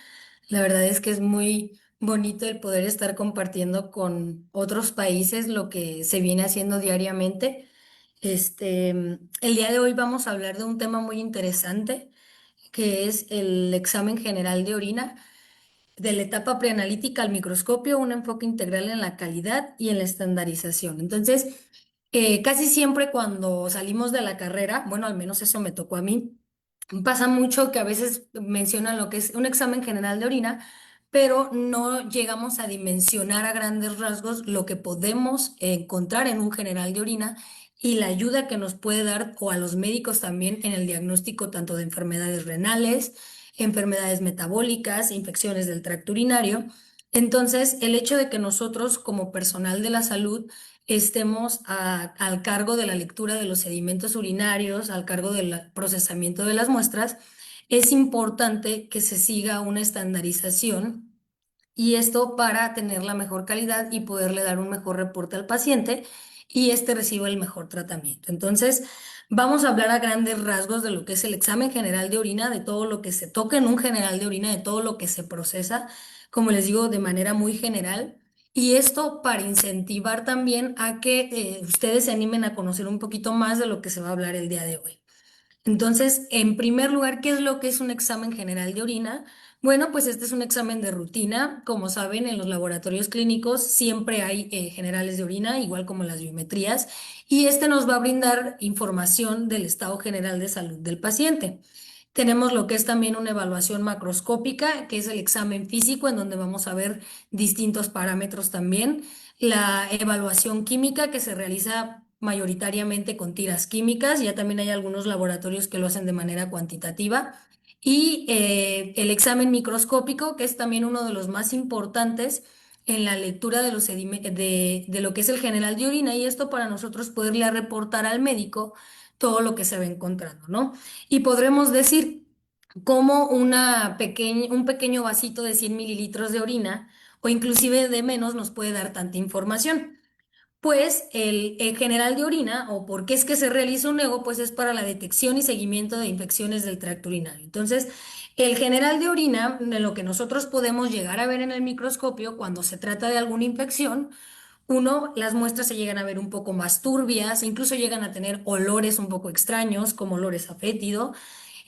La verdad es que es muy bonito el poder estar compartiendo con otros países lo que se viene haciendo diariamente. El día de hoy vamos a hablar de un tema muy interesante, que es el examen general de orina de la etapa preanalítica al microscopio, un enfoque integral en la calidad y en la estandarización. Entonces, casi siempre cuando salimos de la carrera, bueno, al menos eso me tocó a mí, pasa mucho que a veces mencionan lo que es un examen general de orina, pero no llegamos a dimensionar a grandes rasgos lo que podemos encontrar en un general de orina y la ayuda que nos puede dar, o a los médicos también, en el diagnóstico tanto de enfermedades renales, enfermedades metabólicas, infecciones del tracto urinario. Entonces, el hecho de que nosotros como personal de la salud estemos al cargo de la lectura de los sedimentos urinarios, al cargo del procesamiento de las muestras, es importante que se siga una estandarización, y esto para tener la mejor calidad y poderle dar un mejor reporte al paciente y reciba el mejor tratamiento. Entonces, vamos a hablar a grandes rasgos de lo que es el examen general de orina, de todo lo que se toca en un general de orina, de todo lo que se procesa, como les digo, de manera muy general. Y esto para incentivar también a que ustedes se animen a conocer un poquito más de lo que se va a hablar el día de hoy. Entonces, en primer lugar, ¿qué es lo que es un examen general de orina? Bueno, pues este es un examen de rutina. Como saben, en los laboratorios clínicos siempre hay generales de orina, igual como las biometrías, y este nos va a brindar información del estado general de salud del paciente. Tenemos lo que es también una evaluación macroscópica, que es el examen físico, en donde vamos a ver distintos parámetros también. La evaluación química, que se realiza mayoritariamente con tiras químicas, ya también hay algunos laboratorios que lo hacen de manera cuantitativa. Y el examen microscópico, que es también uno de los más importantes en la lectura de, de lo que es el general de orina, y esto para nosotros poderle reportar al médico todo lo que se va encontrando, ¿no? Y podremos decir cómo un pequeño vasito de 100 mililitros de orina, o inclusive de menos, nos puede dar tanta información. Pues el general de orina, o por qué es que se realiza un ego, pues es para la detección y seguimiento de infecciones del tracto urinario. Entonces, el general de orina, de lo que nosotros podemos llegar a ver en el microscopio cuando se trata de alguna infección, uno, las muestras se llegan a ver un poco más turbias, incluso llegan a tener olores un poco extraños, como olores a fétido.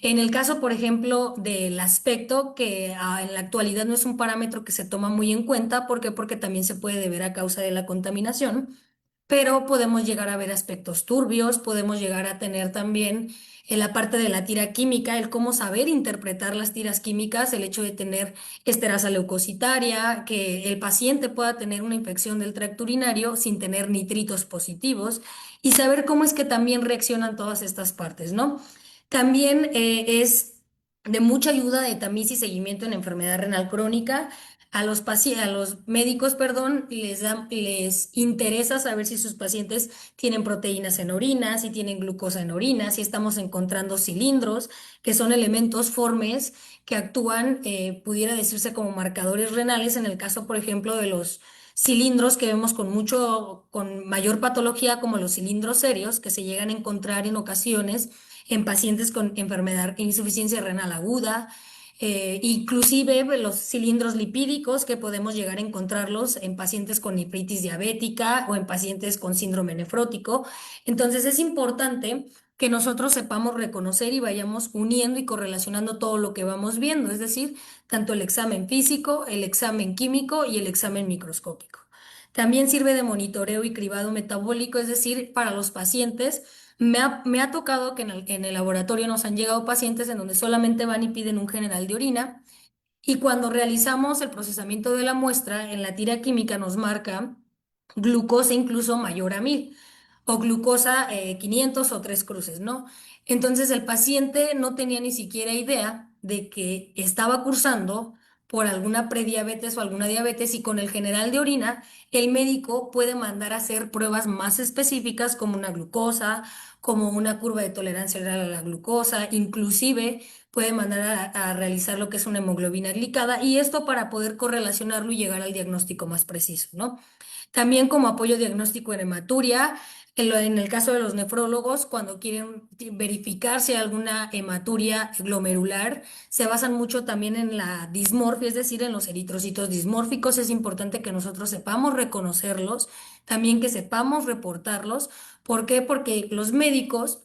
En el caso, por ejemplo, del aspecto, que en la actualidad no es un parámetro que se toma muy en cuenta, ¿por qué? Porque también se puede deber a causa de la contaminación, pero podemos llegar a ver aspectos turbios, podemos llegar a tener también en la parte de la tira química, el cómo saber interpretar las tiras químicas, el hecho de tener esterasa leucocitaria, que el paciente pueda tener una infección del tracto urinario sin tener nitritos positivos y saber cómo es que también reaccionan todas estas partes, ¿no? También es de mucha ayuda de tamiz y seguimiento en enfermedad renal crónica. A los médicos, perdón, les interesa saber si sus pacientes tienen proteínas en orina, si tienen glucosa en orina, si estamos encontrando cilindros, que son elementos formes que actúan, pudiera decirse como marcadores renales, en el caso, por ejemplo, de los cilindros que vemos con mayor patología, como los cilindros serios, que se llegan a encontrar en ocasiones en pacientes con enfermedad, insuficiencia renal aguda, inclusive los cilindros lipídicos que podemos llegar a encontrarlos en pacientes con nefritis diabética o en pacientes con síndrome nefrótico. Entonces es importante que nosotros sepamos reconocer y vayamos uniendo y correlacionando todo lo que vamos viendo, es decir, tanto el examen físico, el examen químico y el examen microscópico. También sirve de monitoreo y cribado metabólico, es decir, para los pacientes. Me ha tocado que en el laboratorio nos han llegado pacientes en donde solamente van y piden un general de orina y cuando realizamos el procesamiento de la muestra, en la tira química nos marca glucosa incluso mayor a 1000 o glucosa 500 o 3 cruces, ¿no? Entonces el paciente no tenía ni siquiera idea de que estaba cursando por alguna prediabetes o alguna diabetes y con el general de orina el médico puede mandar a hacer pruebas más específicas como una glucosa, como una curva de tolerancia oral a la glucosa, inclusive puede mandar a realizar lo que es una hemoglobina glicada y esto para poder correlacionarlo y llegar al diagnóstico más preciso, ¿no? También como apoyo diagnóstico en hematuria, en el caso de los nefrólogos, cuando quieren verificar si hay alguna hematuria glomerular, se basan mucho también en la dismorfia, es decir, en los eritrocitos dismórficos. Es importante que nosotros sepamos reconocerlos, también que sepamos reportarlos. ¿Por qué? Porque los médicos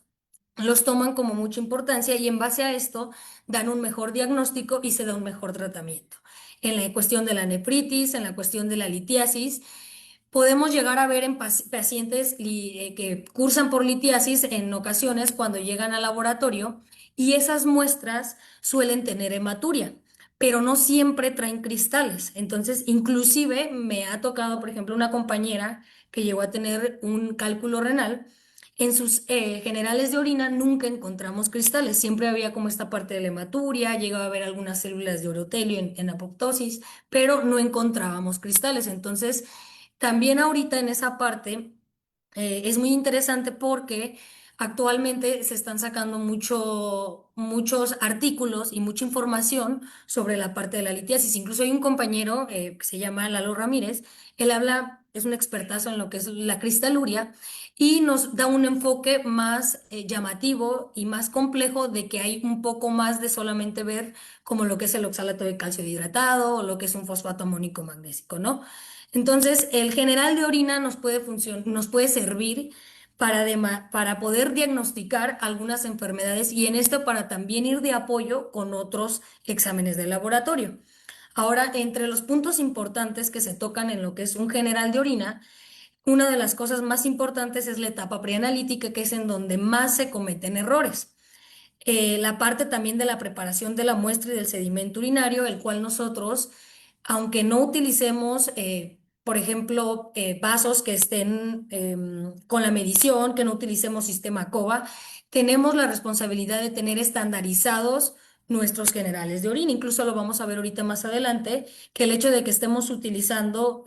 los toman como mucha importancia y en base a esto dan un mejor diagnóstico y se da un mejor tratamiento. En la cuestión de la nefritis, en la cuestión de la litiasis, podemos llegar a ver en pacientes que cursan por litiasis en ocasiones cuando llegan al laboratorio y esas muestras suelen tener hematuria, pero no siempre traen cristales. Entonces, inclusive me ha tocado, por ejemplo, una compañera que llegó a tener un cálculo renal. En sus generales de orina nunca encontramos cristales, siempre había como esta parte de la hematuria, llegaba a haber algunas células de urotelio en apoptosis, pero no encontrábamos cristales. Entonces, también ahorita en esa parte es muy interesante porque actualmente se están sacando muchos artículos y mucha información sobre la parte de la litiasis. Incluso hay un compañero que se llama Lalo Ramírez, él habla, es un expertazo en lo que es la cristaluria y nos da un enfoque más llamativo y más complejo de que hay un poco más de solamente ver como lo que es el oxalato de calcio dihidratado o lo que es un fosfato amónico magnésico, ¿no? Entonces, el general de orina nos puede servir para poder diagnosticar algunas enfermedades y en esto para también ir de apoyo con otros exámenes de laboratorio. Ahora, entre los puntos importantes que se tocan en lo que es un general de orina, una de las cosas más importantes es la etapa preanalítica, que es en donde más se cometen errores. La parte también de la preparación de la muestra y del sedimento urinario, el cual nosotros, aunque no utilicemos, por ejemplo, vasos que estén con la medición, que no utilicemos sistema COBA, tenemos la responsabilidad de tener estandarizados nuestros generales de orina. Incluso lo vamos a ver ahorita más adelante, que el hecho de que estemos utilizando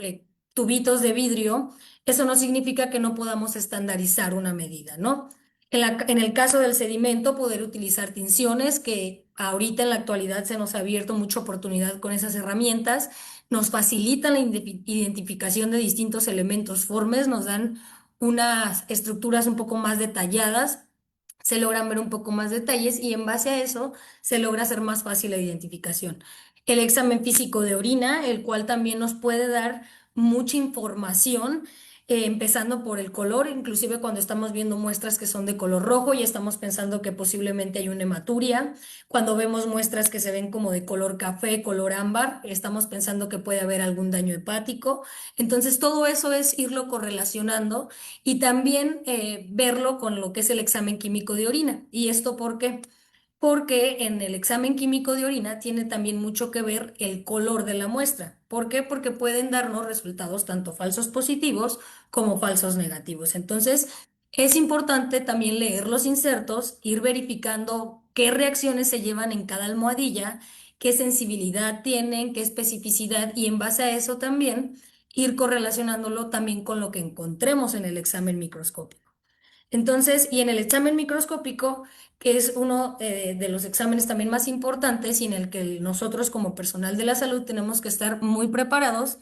tubitos de vidrio, eso no significa que no podamos estandarizar una medida, ¿no? En el caso del sedimento, poder utilizar tinciones, que ahorita en la actualidad se nos ha abierto mucha oportunidad con esas herramientas, nos facilitan la identificación de distintos elementos formes, nos dan unas estructuras un poco más detalladas, se logran ver un poco más detalles y en base a eso se logra hacer más fácil la identificación. El examen físico de orina, el cual también nos puede dar mucha información empezando por el color, inclusive cuando estamos viendo muestras que son de color rojo y estamos pensando que posiblemente hay una hematuria. Cuando vemos muestras que se ven como de color café, color ámbar, estamos pensando que puede haber algún daño hepático. Entonces, todo eso es irlo correlacionando y también verlo con lo que es el examen químico de orina. ¿Y esto por qué? Porque en el examen químico de orina tiene también mucho que ver el color de la muestra. ¿Por qué? Porque pueden darnos resultados tanto falsos positivos como falsos negativos. Entonces, es importante también leer los insertos, ir verificando qué reacciones se llevan en cada almohadilla, qué sensibilidad tienen, qué especificidad y en base a eso también ir correlacionándolo también con lo que encontremos en el examen microscópico. Entonces, y en el examen microscópico, que es uno de los exámenes también más importantes y en el que nosotros como personal de la salud tenemos que estar muy preparados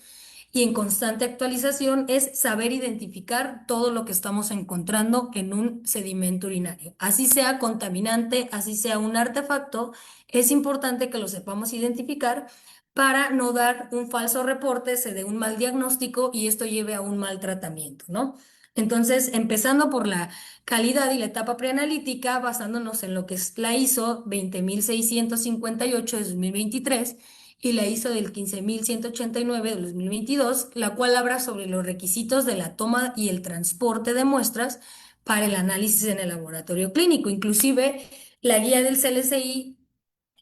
y en constante actualización, es saber identificar todo lo que estamos encontrando en un sedimento urinario. Así sea contaminante, así sea un artefacto, es importante que lo sepamos identificar para no dar un falso reporte, se dé un mal diagnóstico y esto lleve a un mal tratamiento, ¿no? Entonces, empezando por la calidad y la etapa preanalítica, basándonos en lo que es la ISO 20658 de 2023 y la ISO del 15189 de 2022, la cual habla sobre los requisitos de la toma y el transporte de muestras para el análisis en el laboratorio clínico. Inclusive, la guía del CLSI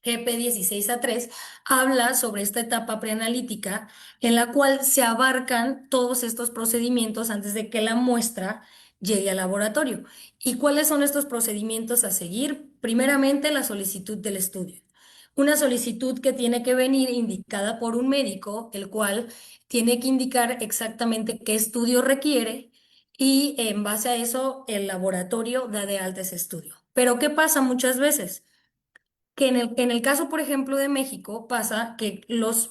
GP16A3 habla sobre esta etapa preanalítica en la cual se abarcan todos estos procedimientos antes de que la muestra llegue al laboratorio. ¿Y cuáles son estos procedimientos a seguir? Primeramente, la solicitud del estudio. Una solicitud que tiene que venir indicada por un médico, el cual tiene que indicar exactamente qué estudio requiere y en base a eso el laboratorio da de alta ese estudio. Pero ¿qué pasa muchas veces? Que en el caso, por ejemplo, de México, pasa que los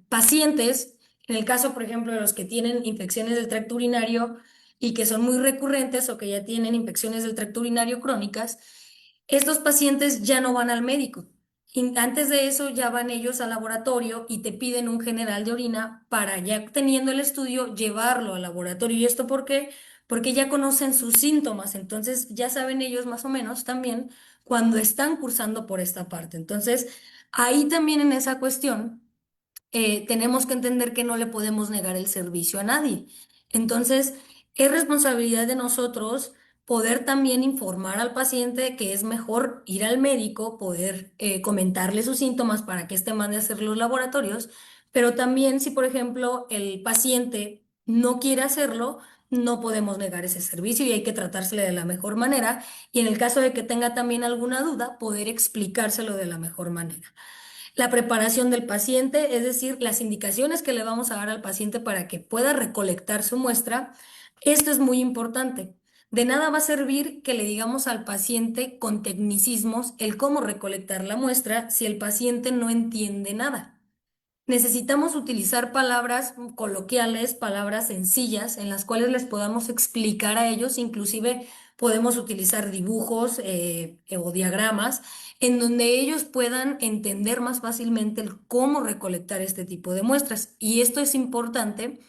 pacientes, en el caso, por ejemplo, de los que tienen infecciones del tracto urinario y que son muy recurrentes o que ya tienen infecciones del tracto urinario crónicas, estos pacientes ya no van al médico. Y antes de eso ya van ellos al laboratorio y te piden un general de orina para ya teniendo el estudio llevarlo al laboratorio. ¿Y esto por qué? Porque ya conocen sus síntomas, entonces ya saben ellos más o menos también cuando están cursando por esta parte. Entonces, ahí también en esa cuestión tenemos que entender que no le podemos negar el servicio a nadie. Entonces, es responsabilidad de nosotros poder también informar al paciente que es mejor ir al médico, poder comentarle sus síntomas para que éste mande a hacer los laboratorios, pero también si, por ejemplo, el paciente no quiere hacerlo, no podemos negar ese servicio y hay que tratársele de la mejor manera y en el caso de que tenga también alguna duda, poder explicárselo de la mejor manera. La preparación del paciente, es decir, las indicaciones que le vamos a dar al paciente para que pueda recolectar su muestra, esto es muy importante. De nada va a servir que le digamos al paciente con tecnicismos el cómo recolectar la muestra si el paciente no entiende nada. Necesitamos utilizar palabras coloquiales, palabras sencillas en las cuales les podamos explicar a ellos, inclusive podemos utilizar dibujos o diagramas en donde ellos puedan entender más fácilmente el cómo recolectar este tipo de muestras. Y esto es importante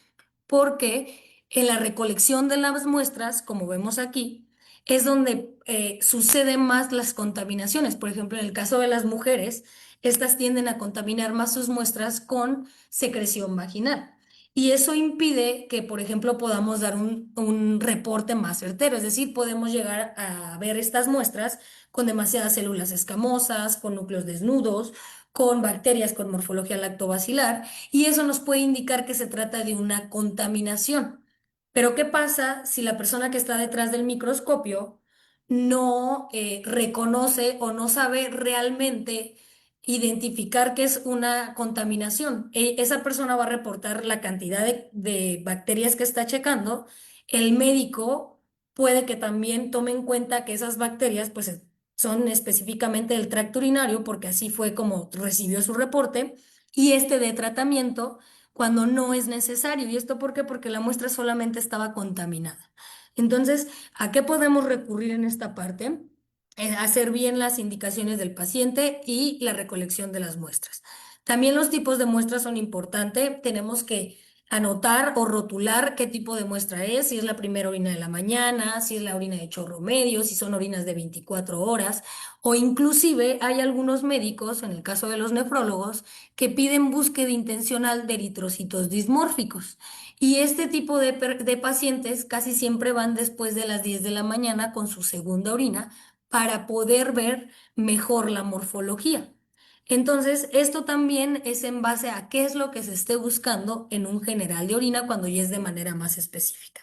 porque en la recolección de las muestras, como vemos aquí, es donde suceden más las contaminaciones. Por ejemplo, en el caso de las mujeres, estas tienden a contaminar más sus muestras con secreción vaginal. Y eso impide que, por ejemplo, podamos dar un reporte más certero. Es decir, podemos llegar a ver estas muestras con demasiadas células escamosas, con núcleos desnudos, con bacterias con morfología lactobacilar y eso nos puede indicar que se trata de una contaminación. Pero ¿qué pasa si la persona que está detrás del microscopio no reconoce o no sabe realmente identificar que es una contaminación? Esa persona va a reportar la cantidad de bacterias que está checando. El médico puede que también tome en cuenta que esas bacterias pues son específicamente del tracto urinario, porque así fue como recibió su reporte, y este de tratamiento cuando no es necesario. ¿Y esto por qué? Porque la muestra solamente estaba contaminada. Entonces, ¿a qué podemos recurrir en esta parte? Hacer bien las indicaciones del paciente y la recolección de las muestras. También los tipos de muestras son importantes. Tenemos que anotar o rotular qué tipo de muestra es, si es la primera orina de la mañana, si es la orina de chorro medio, si son orinas de 24 horas, o inclusive hay algunos médicos, en el caso de los nefrólogos, que piden búsqueda intencional de eritrocitos dismórficos. Y este tipo de pacientes casi siempre van después de las 10 de la mañana con su segunda orina para poder ver mejor la morfología. Entonces, esto también es en base a qué es lo que se esté buscando en un general de orina cuando ya es de manera más específica.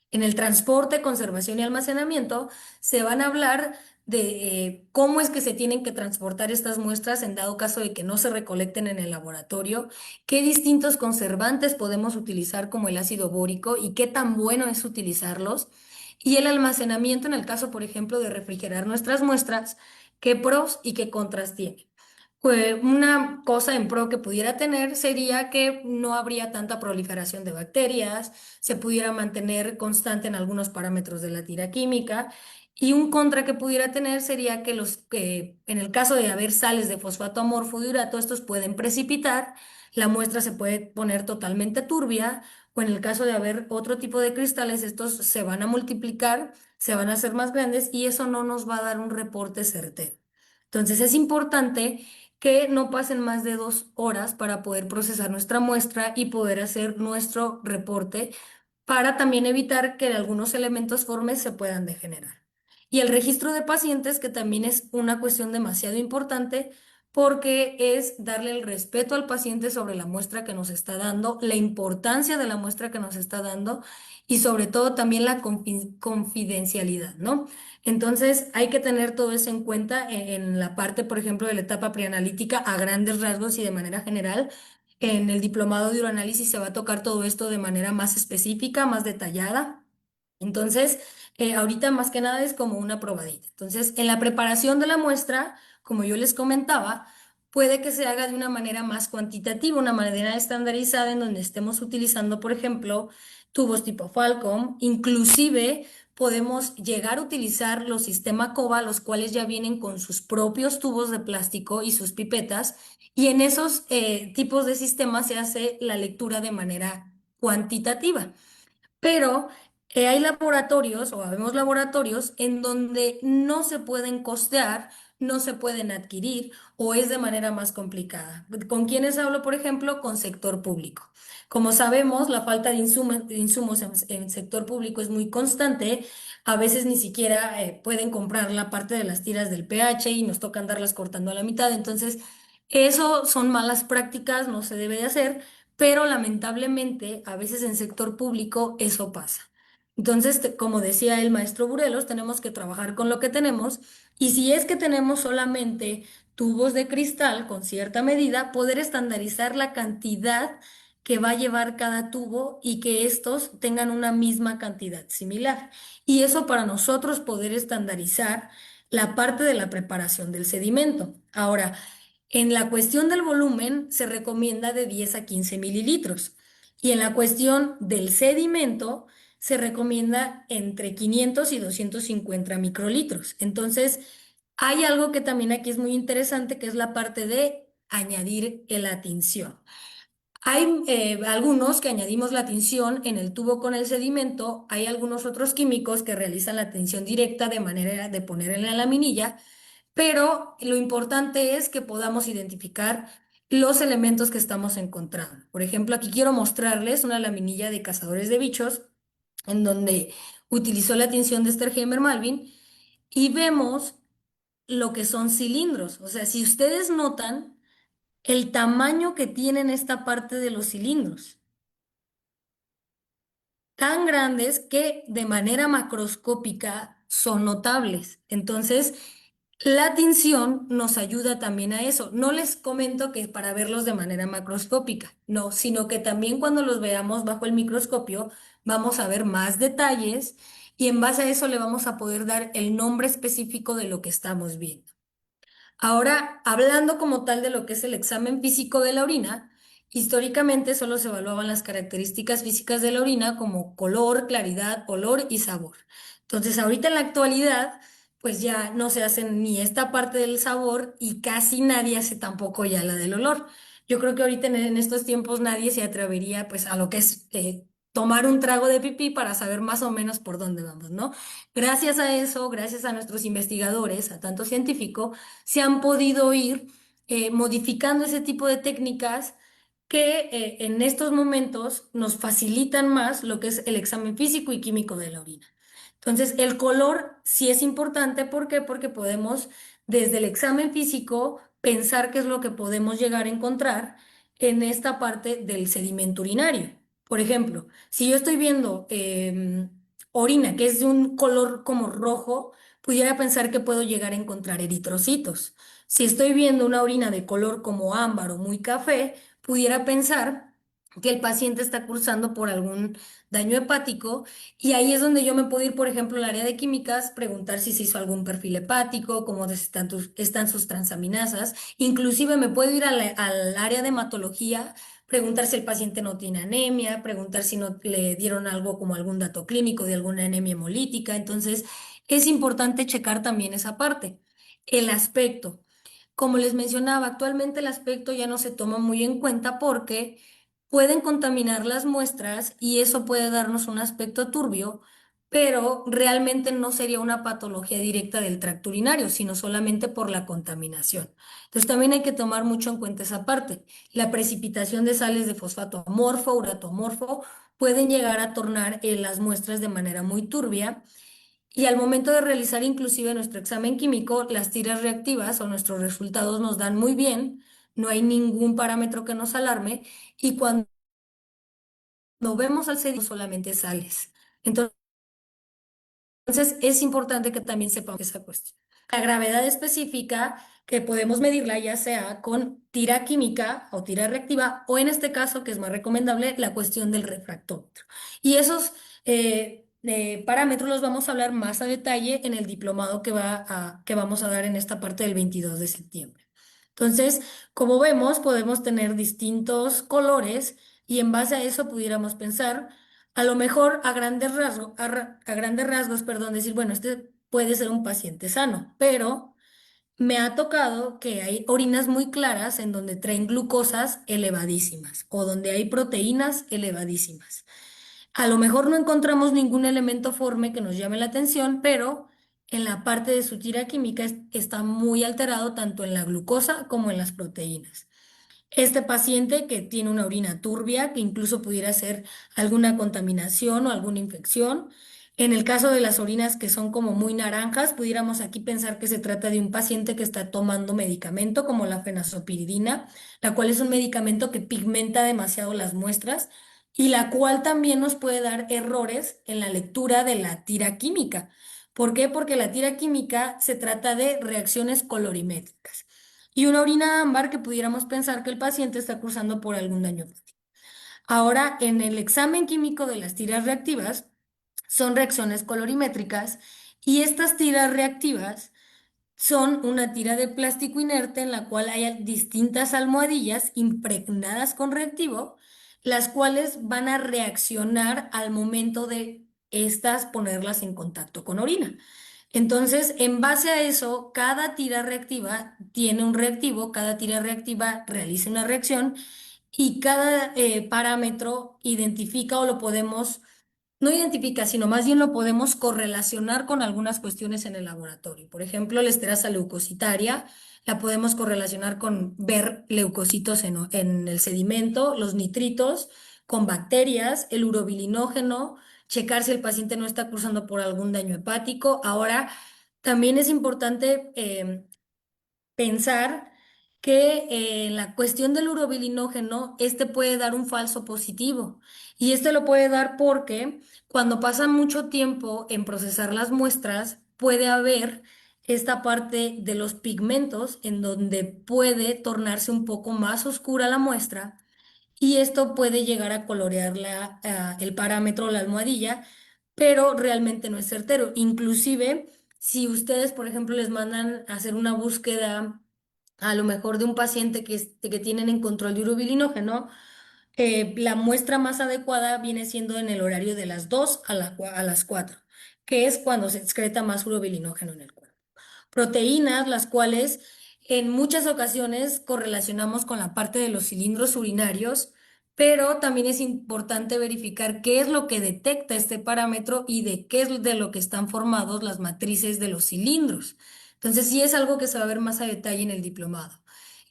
En el transporte, conservación y almacenamiento se van a hablar de cómo es que se tienen que transportar estas muestras en dado caso de que no se recolecten en el laboratorio, qué distintos conservantes podemos utilizar como el ácido bórico y qué tan bueno es utilizarlos, y el almacenamiento en el caso, por ejemplo, de refrigerar nuestras muestras, qué pros y qué contras tiene. Pues una cosa en pro que pudiera tener sería que no habría tanta proliferación de bacterias, se pudiera mantener constante en algunos parámetros de la tira química, y un contra que pudiera tener sería que en el caso de haber sales de fosfato amorfo de urato, estos pueden precipitar, la muestra se puede poner totalmente turbia, o en el caso de haber otro tipo de cristales, estos se van a multiplicar, se van a hacer más grandes y eso no nos va a dar un reporte certero. Entonces es importante que no pasen más de 2 horas para poder procesar nuestra muestra y poder hacer nuestro reporte para también evitar que algunos elementos formes se puedan degenerar. Y el registro de pacientes, que también es una cuestión demasiado importante porque es darle el respeto al paciente sobre la muestra que nos está dando, la importancia de la muestra que nos está dando y sobre todo también la confidencialidad, ¿no? Entonces hay que tener todo eso en cuenta en la parte, por ejemplo, de la etapa preanalítica a grandes rasgos y de manera general. En el diplomado de uroanálisis se va a tocar todo esto de manera más específica, más detallada. Entonces, ahorita más que nada es como una probadita. Entonces, en la preparación de la muestra, como yo les comentaba, puede que se haga de una manera más cuantitativa, una manera estandarizada en donde estemos utilizando, por ejemplo, tubos tipo Falcon. Inclusive podemos llegar a utilizar los sistemas COVA, los cuales ya vienen con sus propios tubos de plástico y sus pipetas, y en esos tipos de sistemas se hace la lectura de manera cuantitativa. Pero hay laboratorios o habemos laboratorios en donde no se pueden costear, no se pueden adquirir o es de manera más complicada. ¿Con quiénes hablo, por ejemplo? Con sector público. Como sabemos, la falta de insumos en sector público es muy constante. A veces ni siquiera pueden comprar la parte de las tiras del pH y nos toca andarlas cortando a la mitad. Entonces, eso son malas prácticas, no se debe de hacer, pero lamentablemente a veces en sector público eso pasa. Entonces, como decía el maestro Burelos, tenemos que trabajar con lo que tenemos, y si es que tenemos solamente tubos de cristal con cierta medida, poder estandarizar la cantidad que va a llevar cada tubo y que estos tengan una misma cantidad similar. Y eso para nosotros poder estandarizar la parte de la preparación del sedimento. Ahora, en la cuestión del volumen se recomienda de 10 a 15 mililitros, y en la cuestión del sedimento se recomienda entre 500 y 250 microlitros. Entonces, hay algo que también aquí es muy interesante, que es la parte de añadir la tinción. Hay algunos que añadimos la tinción en el tubo con el sedimento, hay algunos otros químicos que realizan la tinción directa de manera de poner en la laminilla, pero lo importante es que podamos identificar los elementos que estamos encontrando. Por ejemplo, aquí quiero mostrarles una laminilla de cazadores de bichos en donde utilizó la tinción de Sterheimer Malvin y vemos lo que son cilindros. O sea, si ustedes notan el tamaño que tienen esta parte de los cilindros, tan grandes que de manera macroscópica son notables. Entonces, la tinción nos ayuda también a eso. No les comento que para verlos de manera macroscópica, no, sino que también cuando los veamos bajo el microscopio vamos a ver más detalles y en base a eso le vamos a poder dar el nombre específico de lo que estamos viendo. Ahora, hablando como tal de lo que es el examen físico de la orina, históricamente solo se evaluaban las características físicas de la orina como color, claridad, olor y sabor. Entonces, ahorita en la actualidad, pues ya no se hace ni esta parte del sabor y casi nadie hace tampoco ya la del olor. Yo creo que ahorita en estos tiempos nadie se atrevería pues a lo que es tomar un trago de pipí para saber más o menos por dónde vamos, ¿no? Gracias a eso, gracias a nuestros investigadores, a tanto científico, se han podido ir modificando ese tipo de técnicas que en estos momentos nos facilitan más lo que es el examen físico y químico de la orina. Entonces, el color sí es importante. ¿Por qué? Porque podemos, desde el examen físico, pensar qué es lo que podemos llegar a encontrar en esta parte del sedimento urinario. Por ejemplo, si yo estoy viendo orina que es de un color como rojo, pudiera pensar que puedo llegar a encontrar eritrocitos. Si estoy viendo una orina de color como ámbar o muy café, pudiera pensar que el paciente está cursando por algún daño hepático, y ahí es donde yo me puedo ir, por ejemplo, al área de químicas, preguntar si se hizo algún perfil hepático, cómo están sus transaminasas. Inclusive me puedo ir al área de hematología, preguntar si el paciente no tiene anemia, preguntar si no le dieron algo como algún dato clínico de alguna anemia hemolítica. Entonces, es importante checar también esa parte. El aspecto. Como les mencionaba, actualmente el aspecto ya no se toma muy en cuenta porque pueden contaminar las muestras y eso puede darnos un aspecto turbio, pero realmente no sería una patología directa del tracto urinario, sino solamente por la contaminación. Entonces también hay que tomar mucho en cuenta esa parte. La precipitación de sales de fosfato amorfo, urato amorfo, pueden llegar a tornar las muestras de manera muy turbia, y al momento de realizar inclusive nuestro examen químico, las tiras reactivas o nuestros resultados nos dan muy bien, no hay ningún parámetro que nos alarme, y cuando vemos al sedimento solamente sales. Entonces es importante que también sepamos esa cuestión. La gravedad específica que podemos medirla ya sea con tira química o tira reactiva, o en este caso, que es más recomendable, la cuestión del refractómetro. Y esos parámetros los vamos a hablar más a detalle en el diplomado que vamos a dar en esta parte del 22 de septiembre. Entonces, como vemos, podemos tener distintos colores y en base a eso pudiéramos pensar, a lo mejor a grandes rasgos, a grandes rasgos, perdón, decir, bueno, este puede ser un paciente sano, pero me ha tocado que hay orinas muy claras en donde traen glucosas elevadísimas o donde hay proteínas elevadísimas. A lo mejor no encontramos ningún elemento forme que nos llame la atención, pero en la parte de su tira química está muy alterado tanto en la glucosa como en las proteínas. Este paciente que tiene una orina turbia, que incluso pudiera ser alguna contaminación o alguna infección. En el caso de las orinas que son como muy naranjas, pudiéramos aquí pensar que se trata de un paciente que está tomando medicamento como la fenazopiridina, la cual es un medicamento que pigmenta demasiado las muestras y la cual también nos puede dar errores en la lectura de la tira química. ¿Por qué? Porque la tira química se trata de reacciones colorimétricas y una orina ámbar que pudiéramos pensar que el paciente está cursando por algún daño hepático. Ahora, en el examen químico de las tiras reactivas, son reacciones colorimétricas, y estas tiras reactivas son una tira de plástico inerte en la cual hay distintas almohadillas impregnadas con reactivo, las cuales van a reaccionar al momento de estas ponerlas en contacto con orina. Entonces, en base a eso, cada tira reactiva tiene un reactivo, cada tira reactiva realiza una reacción, y cada parámetro identifica o lo podemos, no identifica, sino más bien lo podemos correlacionar con algunas cuestiones en el laboratorio. Por ejemplo, la esterasa leucocitaria la podemos correlacionar con ver leucocitos en el sedimento, los nitritos, con bacterias, el urobilinógeno, checar si el paciente no está cursando por algún daño hepático. Ahora, también es importante pensar que la cuestión del urobilinógeno, este puede dar un falso positivo. Y este lo puede dar porque cuando pasa mucho tiempo en procesar las muestras, puede haber esta parte de los pigmentos en donde puede tornarse un poco más oscura la muestra, y esto puede llegar a colorear el parámetro, la almohadilla, pero realmente no es certero. Inclusive, si ustedes, por ejemplo, les mandan a hacer una búsqueda a lo mejor de un paciente que tienen en control de urobilinógeno, la muestra más adecuada viene siendo en el horario de las 2 a las 4, que es cuando se excreta más urobilinógeno en el cuerpo. Proteínas, las cuales en muchas ocasiones correlacionamos con la parte de los cilindros urinarios, pero también es importante verificar qué es lo que detecta este parámetro y de qué es de lo que están formados las matrices de los cilindros. Entonces, sí es algo que se va a ver más a detalle en el diplomado.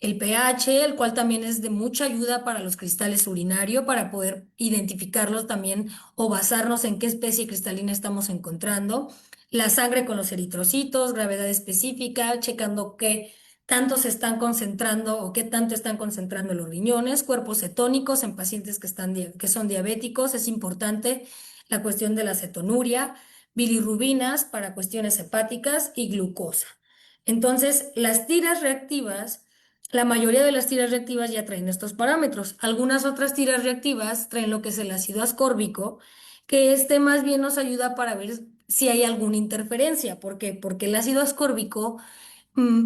El pH, el cual también es de mucha ayuda para los cristales urinarios, para poder identificarlos también o basarnos en qué especie cristalina estamos encontrando. La sangre con los eritrocitos, gravedad específica, checando qué tanto se están concentrando o qué tanto están concentrando los riñones, cuerpos cetónicos en pacientes que son diabéticos, es importante la cuestión de la cetonuria, bilirrubinas para cuestiones hepáticas y glucosa. Entonces, las tiras reactivas, la mayoría de las tiras reactivas ya traen estos parámetros. Algunas otras tiras reactivas traen lo que es el ácido ascórbico, que este más bien nos ayuda para ver si hay alguna interferencia. ¿Por qué? Porque el ácido ascórbico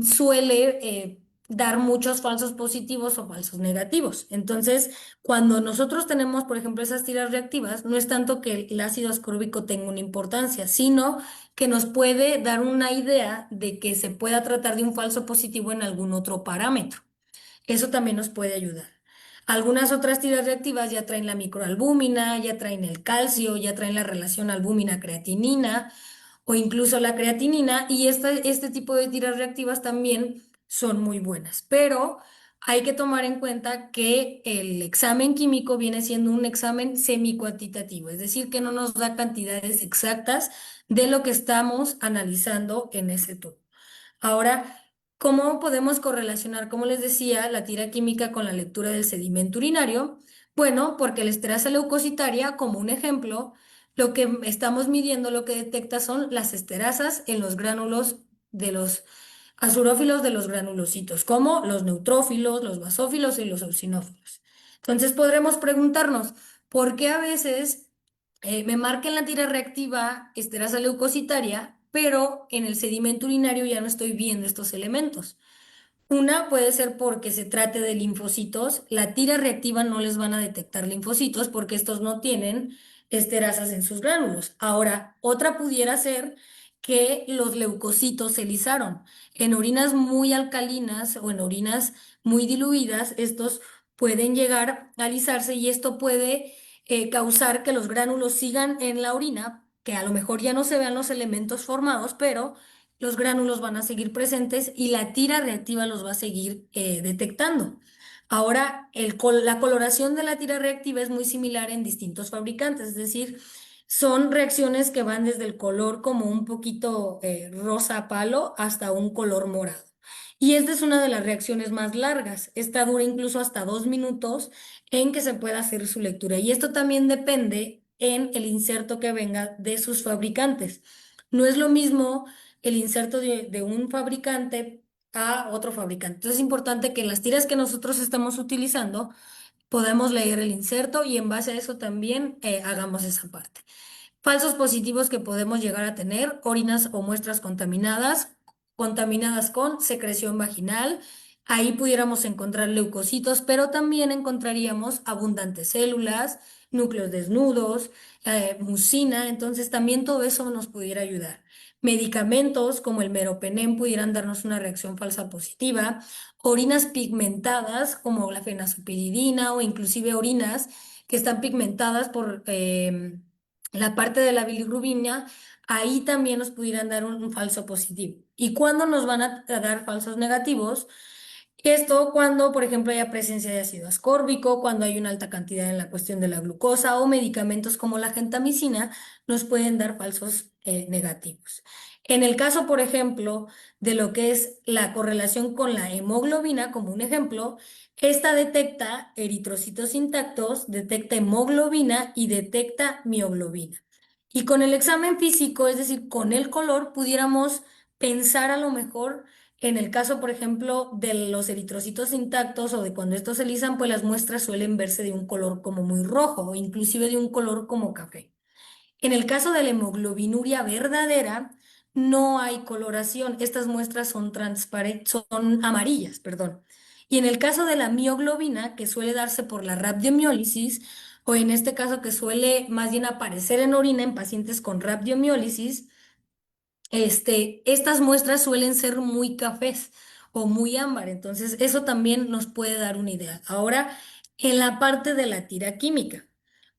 suele dar muchos falsos positivos o falsos negativos. Entonces, cuando nosotros tenemos, por ejemplo, esas tiras reactivas, no es tanto que el ácido ascórbico tenga una importancia, sino que nos puede dar una idea de que se pueda tratar de un falso positivo en algún otro parámetro. Eso también nos puede ayudar. Algunas otras tiras reactivas ya traen la microalbúmina, ya traen el calcio, ya traen la relación albúmina-creatinina o incluso la creatinina, y este tipo de tiras reactivas también son muy buenas. Pero hay que tomar en cuenta que el examen químico viene siendo un examen semi-cuantitativo, es decir, que no nos da cantidades exactas de lo que estamos analizando en ese tubo. Ahora, ¿cómo podemos correlacionar, como les decía, la tira química con la lectura del sedimento urinario? Bueno, porque la esterasa leucocitaria, como un ejemplo, lo que estamos midiendo, lo que detecta son las esterasas en los gránulos de los azurófilos de los granulocitos, como los neutrófilos, los basófilos y los eosinófilos. Entonces podremos preguntarnos, ¿por qué a veces me marca en la tira reactiva esterasa leucocitaria, pero en el sedimento urinario ya no estoy viendo estos elementos? Una puede ser porque se trate de linfocitos. La tira reactiva no les van a detectar linfocitos porque estos no tienen esterasas en sus gránulos. Ahora, otra pudiera ser que los leucocitos se lisaron. En orinas muy alcalinas o en orinas muy diluidas, estos pueden llegar a lisarse y esto puede causar que los gránulos sigan en la orina, que a lo mejor ya no se vean los elementos formados, pero los gránulos van a seguir presentes y la tira reactiva los va a seguir detectando. Ahora, la coloración de la tira reactiva es muy similar en distintos fabricantes, es decir, son reacciones que van desde el color como un poquito rosa palo hasta un color morado. Y esta es una de las reacciones más largas. Esta dura incluso hasta 2 minutos en que se pueda hacer su lectura. Y esto también depende en el inserto que venga de sus fabricantes. No es lo mismo el inserto de un fabricante a otro fabricante. Entonces es importante que en las tiras que nosotros estamos utilizando podamos leer el inserto y en base a eso también hagamos esa parte. Falsos positivos que podemos llegar a tener: orinas o muestras contaminadas con secreción vaginal. Ahí pudiéramos encontrar leucocitos, pero también encontraríamos abundantes células, núcleos desnudos, mucina. Entonces también todo eso nos pudiera ayudar. Medicamentos como el meropenem pudieran darnos una reacción falsa positiva. Orinas pigmentadas como la fenazopiridina o inclusive orinas que están pigmentadas por la parte de la bilirrubina, ahí también nos pudieran dar un falso positivo. ¿Y cuándo nos van a dar falsos negativos? Esto cuando, por ejemplo, haya presencia de ácido ascórbico, cuando hay una alta cantidad en la cuestión de la glucosa o medicamentos como la gentamicina, nos pueden dar falsos negativos. En el caso, por ejemplo, de lo que es la correlación con la hemoglobina, como un ejemplo, esta detecta eritrocitos intactos, detecta hemoglobina y detecta mioglobina. Y con el examen físico, es decir, con el color, pudiéramos pensar a lo mejor en el caso, por ejemplo, de los eritrocitos intactos o de cuando estos se lisan, pues las muestras suelen verse de un color como muy rojo o inclusive de un color como café. En el caso de la hemoglobinuria verdadera, no hay coloración. Estas muestras son transparentes, son amarillas, perdón. Y en el caso de la mioglobina, que suele darse por la rhabdomiólisis, o en este caso que suele más bien aparecer en orina en pacientes con rhabdomiólisis, estas muestras suelen ser muy cafés o muy ámbar. Entonces, eso también nos puede dar una idea. Ahora, en la parte de la tira química.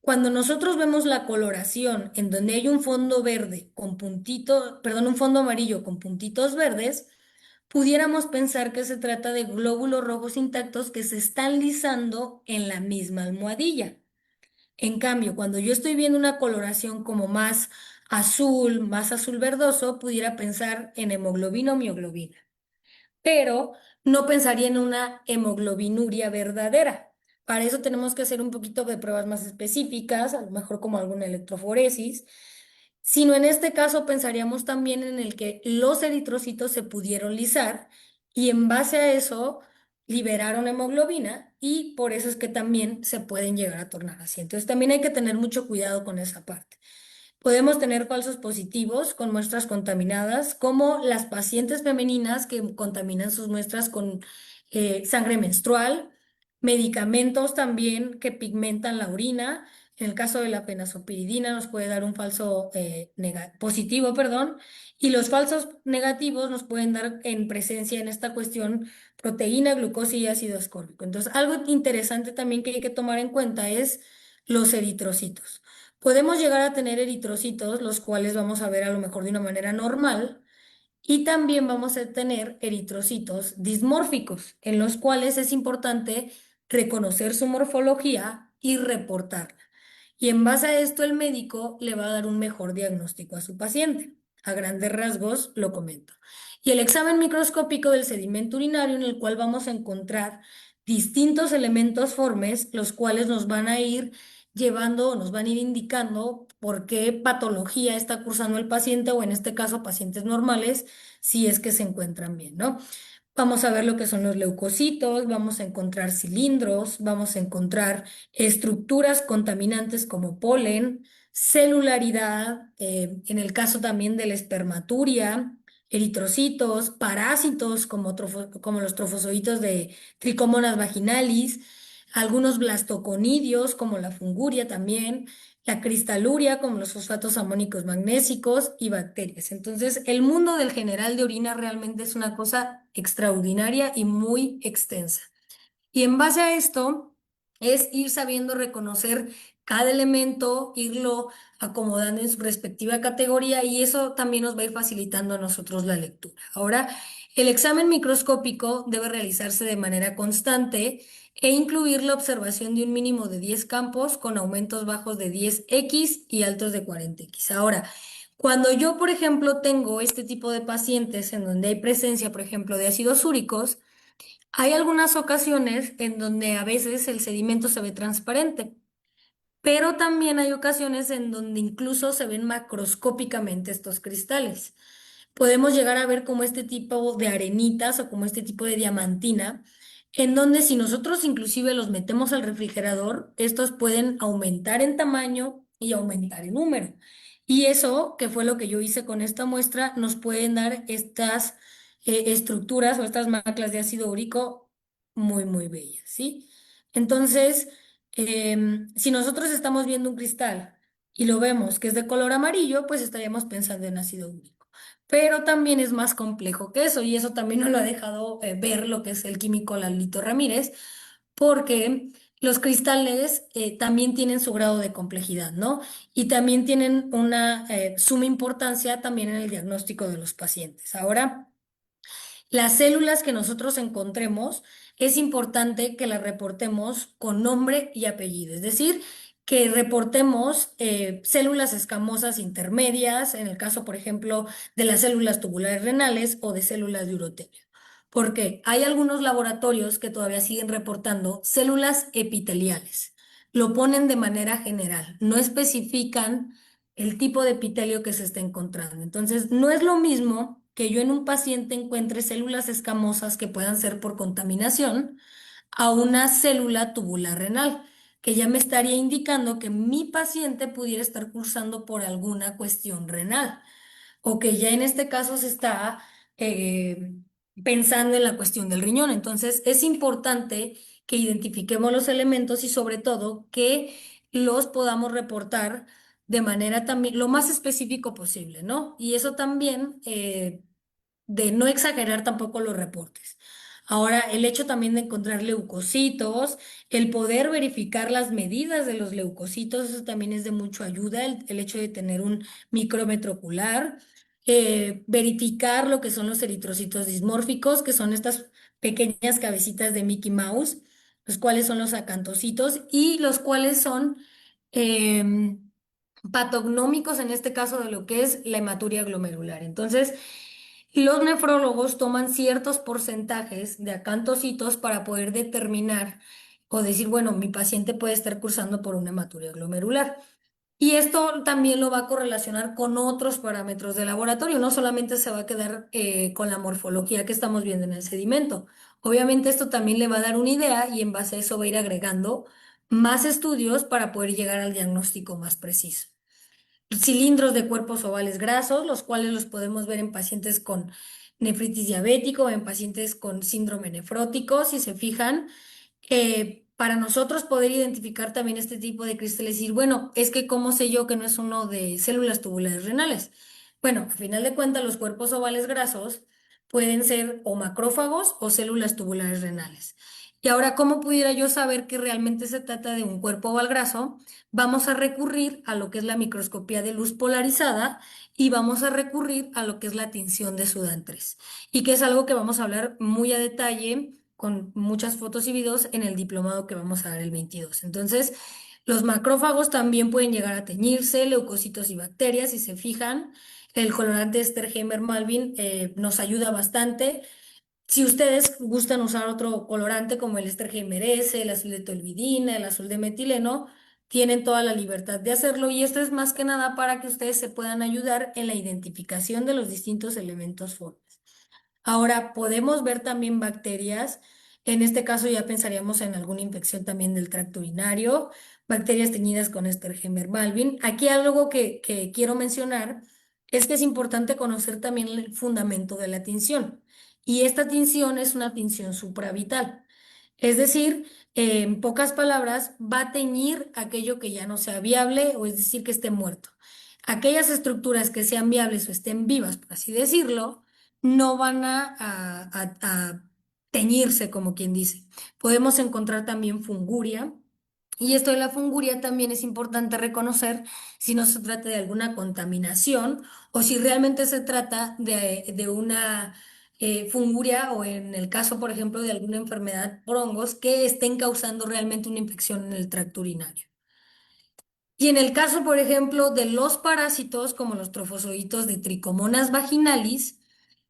Cuando nosotros vemos la coloración en donde hay un fondo verde con puntitos, perdón, un fondo amarillo con puntitos verdes, pudiéramos pensar que se trata de glóbulos rojos intactos que se están lisando en la misma almohadilla. En cambio, cuando yo estoy viendo una coloración como más azul verdoso, pudiera pensar en hemoglobina o mioglobina, pero no pensaría en una hemoglobinuria verdadera. Para eso tenemos que hacer un poquito de pruebas más específicas, a lo mejor como alguna electroforesis, sino en este caso pensaríamos también en el que los eritrocitos se pudieron lisar y en base a eso liberaron hemoglobina y por eso es que también se pueden llegar a tornar así. Entonces también hay que tener mucho cuidado con esa parte. Podemos tener falsos positivos con muestras contaminadas, como las pacientes femeninas que contaminan sus muestras con sangre menstrual, medicamentos también que pigmentan la orina. En el caso de la fenazopiridina nos puede dar un falso positivo, perdón, y los falsos negativos nos pueden dar en presencia en esta cuestión proteína, glucosa y ácido ascórbico. Entonces, algo interesante también que hay que tomar en cuenta es los eritrocitos. Podemos llegar a tener eritrocitos, los cuales vamos a ver a lo mejor de una manera normal, y también vamos a tener eritrocitos dismórficos, en los cuales es importante reconocer su morfología y reportarla. Y en base a esto el médico le va a dar un mejor diagnóstico a su paciente. A grandes rasgos lo comento. Y el examen microscópico del sedimento urinario en el cual vamos a encontrar distintos elementos formes, los cuales nos van a ir llevando o nos van a ir indicando por qué patología está cursando el paciente o en este caso pacientes normales, si es que se encuentran bien, ¿no? Vamos a ver lo que son los leucocitos, vamos a encontrar cilindros, vamos a encontrar estructuras contaminantes como polen, celularidad, en el caso también de la espermaturia, eritrocitos, parásitos como los trofozoitos de Trichomonas vaginalis, algunos blastoconidios como la funguria también, la cristaluria como los fosfatos amónicos magnésicos y bacterias. Entonces, el mundo del general de orina realmente es una cosa extraordinaria y muy extensa. Y en base a esto es ir sabiendo reconocer cada elemento, irlo acomodando en su respectiva categoría y eso también nos va a ir facilitando a nosotros la lectura. Ahora, el examen microscópico debe realizarse de manera constante e incluir la observación de un mínimo de 10 campos con aumentos bajos de 10x y altos de 40x. Ahora, cuando yo, por ejemplo, tengo este tipo de pacientes en donde hay presencia, por ejemplo, de ácidos úricos, hay algunas ocasiones en donde a veces el sedimento se ve transparente, pero también hay ocasiones en donde incluso se ven macroscópicamente estos cristales. Podemos llegar a ver como este tipo de arenitas o como este tipo de diamantina, en donde si nosotros inclusive los metemos al refrigerador, estos pueden aumentar en tamaño y aumentar en número. Y eso, que fue lo que yo hice con esta muestra, nos pueden dar estas estructuras o estas maclas de ácido úrico muy, muy bellas, ¿sí? Entonces, si nosotros estamos viendo un cristal y lo vemos que es de color amarillo, pues estaríamos pensando en ácido úrico. Pero también es más complejo que eso y eso también nos lo ha dejado ver lo que es el químico Lalito Ramírez, porque los cristales también tienen su grado de complejidad, ¿no? Y también tienen una suma importancia también en el diagnóstico de los pacientes. Ahora, las células que nosotros encontremos, es importante que las reportemos con nombre y apellido, es decir, que reportemos células escamosas intermedias, en el caso, por ejemplo, de las células tubulares renales o de células de urotelio. Porque hay algunos laboratorios que todavía siguen reportando células epiteliales. Lo ponen de manera general, no especifican el tipo de epitelio que se está encontrando. Entonces, no es lo mismo que yo en un paciente encuentre células escamosas que puedan ser por contaminación a una célula tubular renal, que ya me estaría indicando que mi paciente pudiera estar cursando por alguna cuestión renal o que ya en este caso se está eh, pensando en la cuestión del riñón. Entonces, es importante que identifiquemos los elementos y sobre todo que los podamos reportar de manera también lo más específico posible, ¿no? Y eso también de no exagerar tampoco los reportes. Ahora, el hecho también de encontrar leucocitos, el poder verificar las medidas de los leucocitos, eso también es de mucha ayuda, el hecho de tener un micrómetro ocular, verificar lo que son los eritrocitos dismórficos, que son estas pequeñas cabecitas de Mickey Mouse, los cuales son los acantocitos y los cuales son patognómicos en este caso de lo que es la hematuria glomerular. Entonces, los nefrólogos toman ciertos porcentajes de acantocitos para poder determinar o decir, bueno, mi paciente puede estar cursando por una hematuria glomerular. Y esto también lo va a correlacionar con otros parámetros de laboratorio, no solamente se va a quedar con la morfología que estamos viendo en el sedimento. Obviamente esto también le va a dar una idea y en base a eso va a ir agregando más estudios para poder llegar al diagnóstico más preciso. Cilindros de cuerpos ovales grasos, los cuales los podemos ver en pacientes con nefritis diabético, en pacientes con síndrome nefrótico, si se fijan. Para nosotros poder identificar también este tipo de cristales y decir, bueno, es que ¿cómo sé yo que no es uno de células tubulares renales? Bueno, a final de cuentas, los cuerpos ovales grasos pueden ser o macrófagos o células tubulares renales. Y ahora, ¿cómo pudiera yo saber que realmente se trata de un cuerpo oval graso? Vamos a recurrir a lo que es la microscopía de luz polarizada y vamos a recurrir a lo que es la tinción de Sudan 3 y que es algo que vamos a hablar muy a detalle con muchas fotos y videos en el diplomado que vamos a dar el 22. Entonces, los macrófagos también pueden llegar a teñirse, leucocitos y bacterias, si se fijan. El colorante Sterheimer-Malvin nos ayuda bastante. Si ustedes gustan usar otro colorante como el Sterheimer S, el azul de toluidina, el azul de metileno, tienen toda la libertad de hacerlo y esto es más que nada para que ustedes se puedan ayudar en la identificación de los distintos elementos formes. Ahora, podemos ver también bacterias. En este caso ya pensaríamos en alguna infección también del tracto urinario, bacterias teñidas con Sterheimer-Malvin. Aquí algo que quiero mencionar es que es importante conocer también el fundamento de la tinción. Y esta tinción es una tinción supravital. Es decir, en pocas palabras, va a teñir aquello que ya no sea viable o es decir, que esté muerto. Aquellas estructuras que sean viables o estén vivas, por así decirlo, no van a teñirse, como quien dice. Podemos encontrar también funguria. Y esto de la funguria también es importante reconocer si no se trata de alguna contaminación o si realmente se trata de una funguria o en el caso, por ejemplo, de alguna enfermedad por hongos que estén causando realmente una infección en el tracto urinario. Y en el caso, por ejemplo, de los parásitos como los trofozoitos de Trichomonas vaginalis,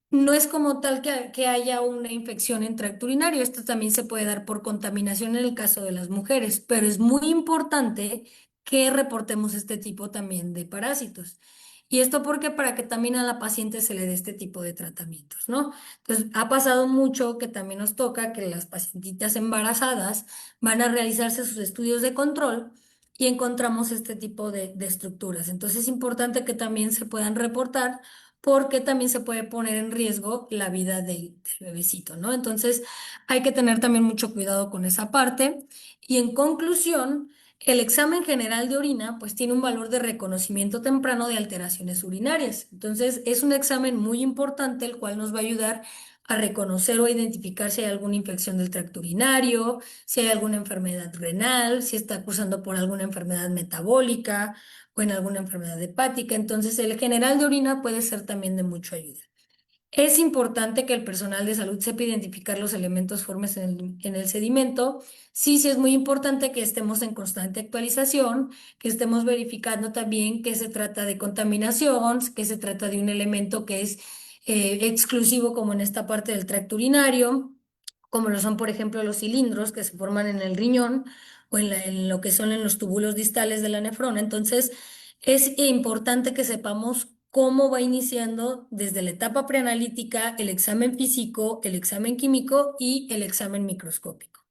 no es como tal que haya una infección en tracto urinario. Esto también se puede dar por contaminación en el caso de las mujeres, pero es muy importante que reportemos este tipo también de parásitos. Y esto porque para que también a la paciente se le dé este tipo de tratamientos, ¿no? Entonces, ha pasado mucho que también nos toca que las pacientitas embarazadas van a realizarse sus estudios de control y encontramos este tipo de estructuras. Entonces, es importante que también se puedan reportar porque también se puede poner en riesgo la vida del bebecito, ¿no? Entonces hay que tener también mucho cuidado con esa parte. Y en conclusión, el examen general de orina pues tiene un valor de reconocimiento temprano de alteraciones urinarias. Entonces es un examen muy importante el cual nos va a ayudar a reconocer o identificar si hay alguna infección del tracto urinario, si hay alguna enfermedad renal, si está cursando por alguna enfermedad metabólica o en alguna enfermedad hepática. Entonces, el general de orina puede ser también de mucha ayuda. Es importante que el personal de salud sepa identificar los elementos formes en el sedimento. Sí, sí es muy importante que estemos en constante actualización, que estemos verificando también que se trata de contaminación, que se trata de un elemento que es exclusivo como en esta parte del tracto urinario, como lo son, por ejemplo, los cilindros que se forman en el riñón o en lo que son en los túbulos distales de la nefrona. Entonces, es importante que sepamos cómo va iniciando desde la etapa preanalítica el examen físico, el examen químico y el examen microscópico.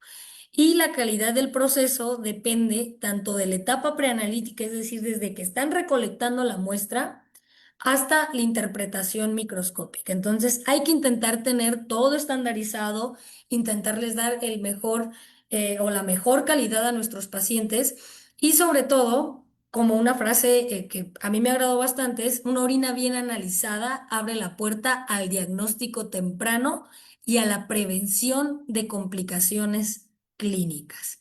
Y la calidad del proceso depende tanto de la etapa preanalítica, es decir, desde que están recolectando la muestra, hasta la interpretación microscópica. Entonces, hay que intentar tener todo estandarizado, intentarles dar el mejor o la mejor calidad a nuestros pacientes y sobre todo como una frase que a mí me agradó bastante, es una orina bien analizada abre la puerta al diagnóstico temprano y a la prevención de complicaciones clínicas.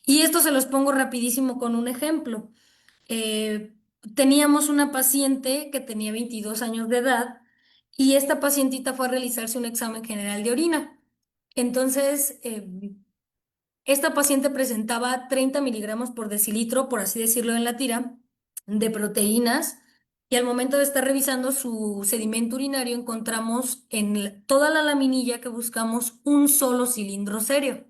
Y esto se los pongo rapidísimo con un ejemplo. Eh, Teníamos una paciente que tenía 22 años de edad y esta pacientita fue a realizarse un examen general de orina. Entonces, esta paciente presentaba 30 miligramos por decilitro, por así decirlo en la tira, de proteínas y al momento de estar revisando su sedimento urinario encontramos en toda la laminilla que buscamos un solo cilindro serio.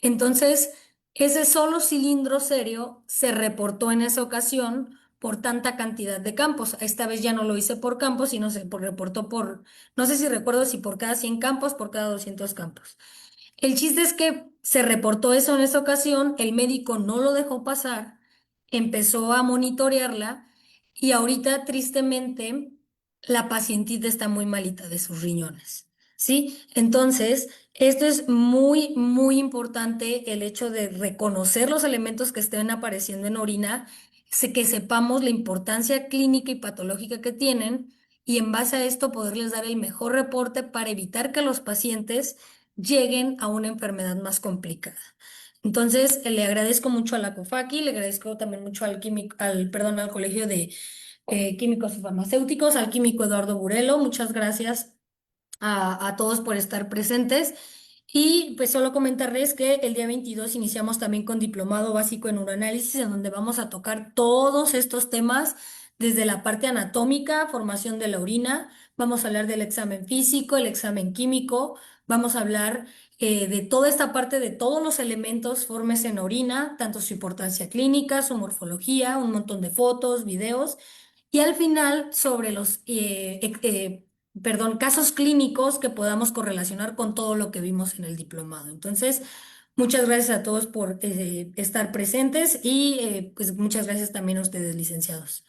Entonces, ese solo cilindro serio se reportó en esa ocasión por tanta cantidad de campos. Esta vez ya no lo hice por campos, sino se reportó por, no sé si recuerdo si por cada 100 campos, por cada 200 campos. El chiste es que se reportó eso en esa ocasión, el médico no lo dejó pasar, empezó a monitorearla y ahorita tristemente la pacientita está muy malita de sus riñones, ¿sí? Entonces, esto es muy, muy importante el hecho de reconocer los elementos que estén apareciendo en orina, que sepamos la importancia clínica y patológica que tienen y en base a esto poderles dar el mejor reporte para evitar que los pacientes lleguen a una enfermedad más complicada. Entonces, le agradezco mucho a la COFACI, le agradezco también mucho perdón, al Colegio de Químicos y Farmacéuticos, al químico Eduardo Burelo. Muchas gracias a todos por estar presentes. Y pues solo comentarles que el día 22 iniciamos también con diplomado básico en uroanálisis, en donde vamos a tocar todos estos temas desde la parte anatómica, formación de la orina, vamos a hablar del examen físico, el examen químico, vamos a hablar de toda esta parte de todos los elementos formes en orina, tanto su importancia clínica, su morfología, un montón de fotos, videos. Y al final, sobre los casos clínicos que podamos correlacionar con todo lo que vimos en el diplomado. Entonces, muchas gracias a todos por estar presentes y pues muchas gracias también a ustedes, licenciados.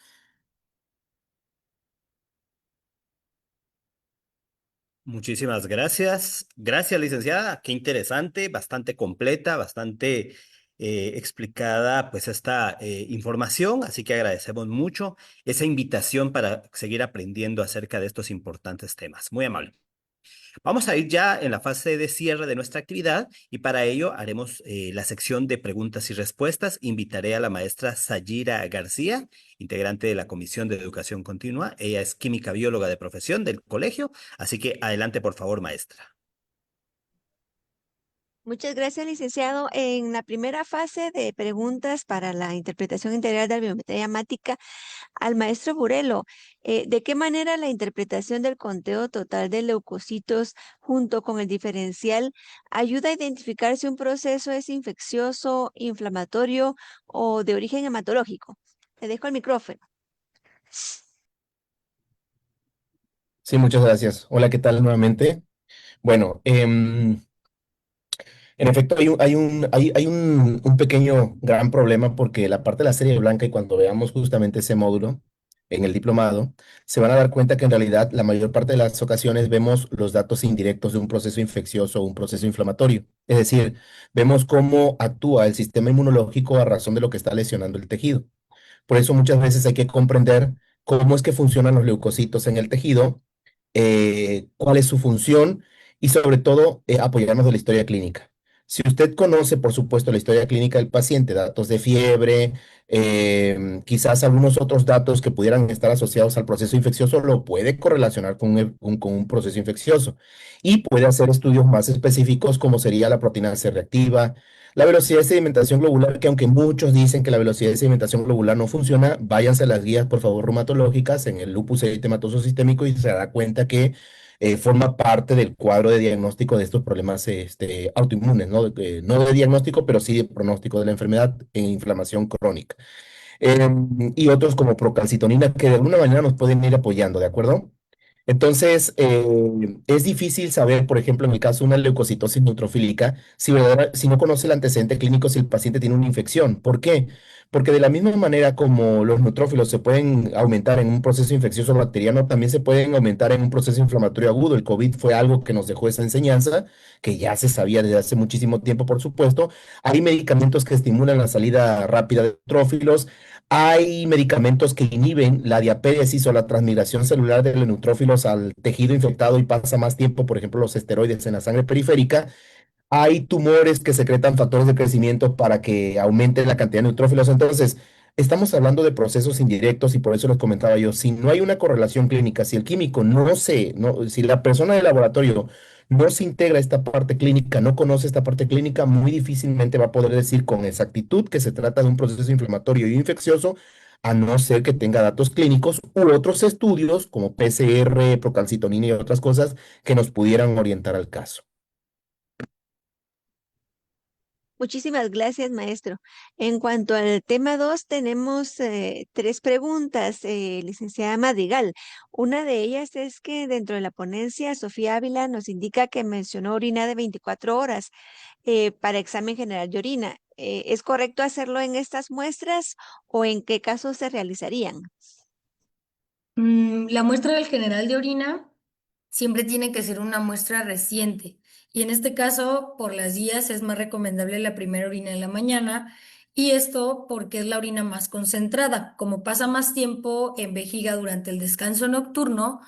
Muchísimas gracias. Gracias, licenciada. Qué interesante, bastante completa, bastante explicada, pues esta información. Así que agradecemos mucho esa invitación para seguir aprendiendo acerca de estos importantes temas. Muy amable. Vamos a ir ya en la fase de cierre de nuestra actividad y para ello haremos la sección de preguntas y respuestas. Invitaré a la maestra Sayira García, integrante de la Comisión de Educación Continua. Ella es química bióloga de profesión del colegio, así que adelante, por favor, maestra. Muchas gracias, licenciado. En la primera fase de preguntas para la interpretación integral de la biometría hemática, al maestro Burelo, ¿de qué manera la interpretación del conteo total de leucocitos junto con el diferencial ayuda a identificar si un proceso es infeccioso, inflamatorio o de origen hematológico? Le dejo el micrófono. Sí, muchas gracias. Hola, ¿qué tal nuevamente? Bueno, en efecto, hay un pequeño gran problema porque la parte de la serie blanca y cuando veamos justamente ese módulo en el diplomado, se van a dar cuenta que en realidad la mayor parte de las ocasiones vemos los datos indirectos de un proceso infeccioso o un proceso inflamatorio. Es decir, vemos cómo actúa el sistema inmunológico a razón de lo que está lesionando el tejido. Por eso muchas veces hay que comprender cómo es que funcionan los leucocitos en el tejido, cuál es su función y sobre todo apoyarnos de la historia clínica. Si usted conoce, por supuesto, la historia clínica del paciente, datos de fiebre, quizás algunos otros datos que pudieran estar asociados al proceso infeccioso, lo puede correlacionar con un proceso infeccioso y puede hacer estudios más específicos como sería la proteína C reactiva, la velocidad de sedimentación globular, que aunque muchos dicen que la velocidad de sedimentación globular no funciona, váyanse a las guías, por favor, reumatológicas en el lupus eritematoso sistémico y se dará cuenta que forma parte del cuadro de diagnóstico de estos problemas autoinmunes, ¿no? No de diagnóstico, pero sí de pronóstico de la enfermedad en inflamación crónica. Y otros como procalcitonina que de alguna manera nos pueden ir apoyando, ¿de acuerdo? Entonces, es difícil saber, por ejemplo, en el caso de una leucocitosis neutrofílica, si no conoce el antecedente clínico, si el paciente tiene una infección. ¿Por qué? Porque de la misma manera como los neutrófilos se pueden aumentar en un proceso infeccioso bacteriano, también se pueden aumentar en un proceso inflamatorio agudo. El COVID fue algo que nos dejó esa enseñanza, que ya se sabía desde hace muchísimo tiempo, por supuesto. Hay medicamentos que estimulan la salida rápida de neutrófilos. Hay medicamentos que inhiben la diapéresis o la transmigración celular de los neutrófilos al tejido infectado y pasa más tiempo, por ejemplo, los esteroides en la sangre periférica. Hay tumores que secretan factores de crecimiento para que aumente la cantidad de neutrófilos. Entonces, estamos hablando de procesos indirectos y por eso les comentaba yo, si no hay una correlación clínica, si el químico si la persona del laboratorio no se integra a esta parte clínica, no conoce esta parte clínica, muy difícilmente va a poder decir con exactitud que se trata de un proceso inflamatorio y infeccioso, a no ser que tenga datos clínicos u otros estudios como PCR, procalcitonina y otras cosas que nos pudieran orientar al caso. Muchísimas gracias, maestro. En cuanto al tema 2, tenemos tres preguntas, licenciada Madrigal. Una de ellas es que dentro de la ponencia, Sofía Ávila nos indica que mencionó orina de 24 horas para examen general de orina. ¿Es correcto hacerlo en estas muestras o en qué casos se realizarían? La muestra del general de orina siempre tiene que ser una muestra reciente. Y en este caso, por las guías, es más recomendable la primera orina de la mañana. Y esto porque es la orina más concentrada. Como pasa más tiempo en vejiga durante el descanso nocturno,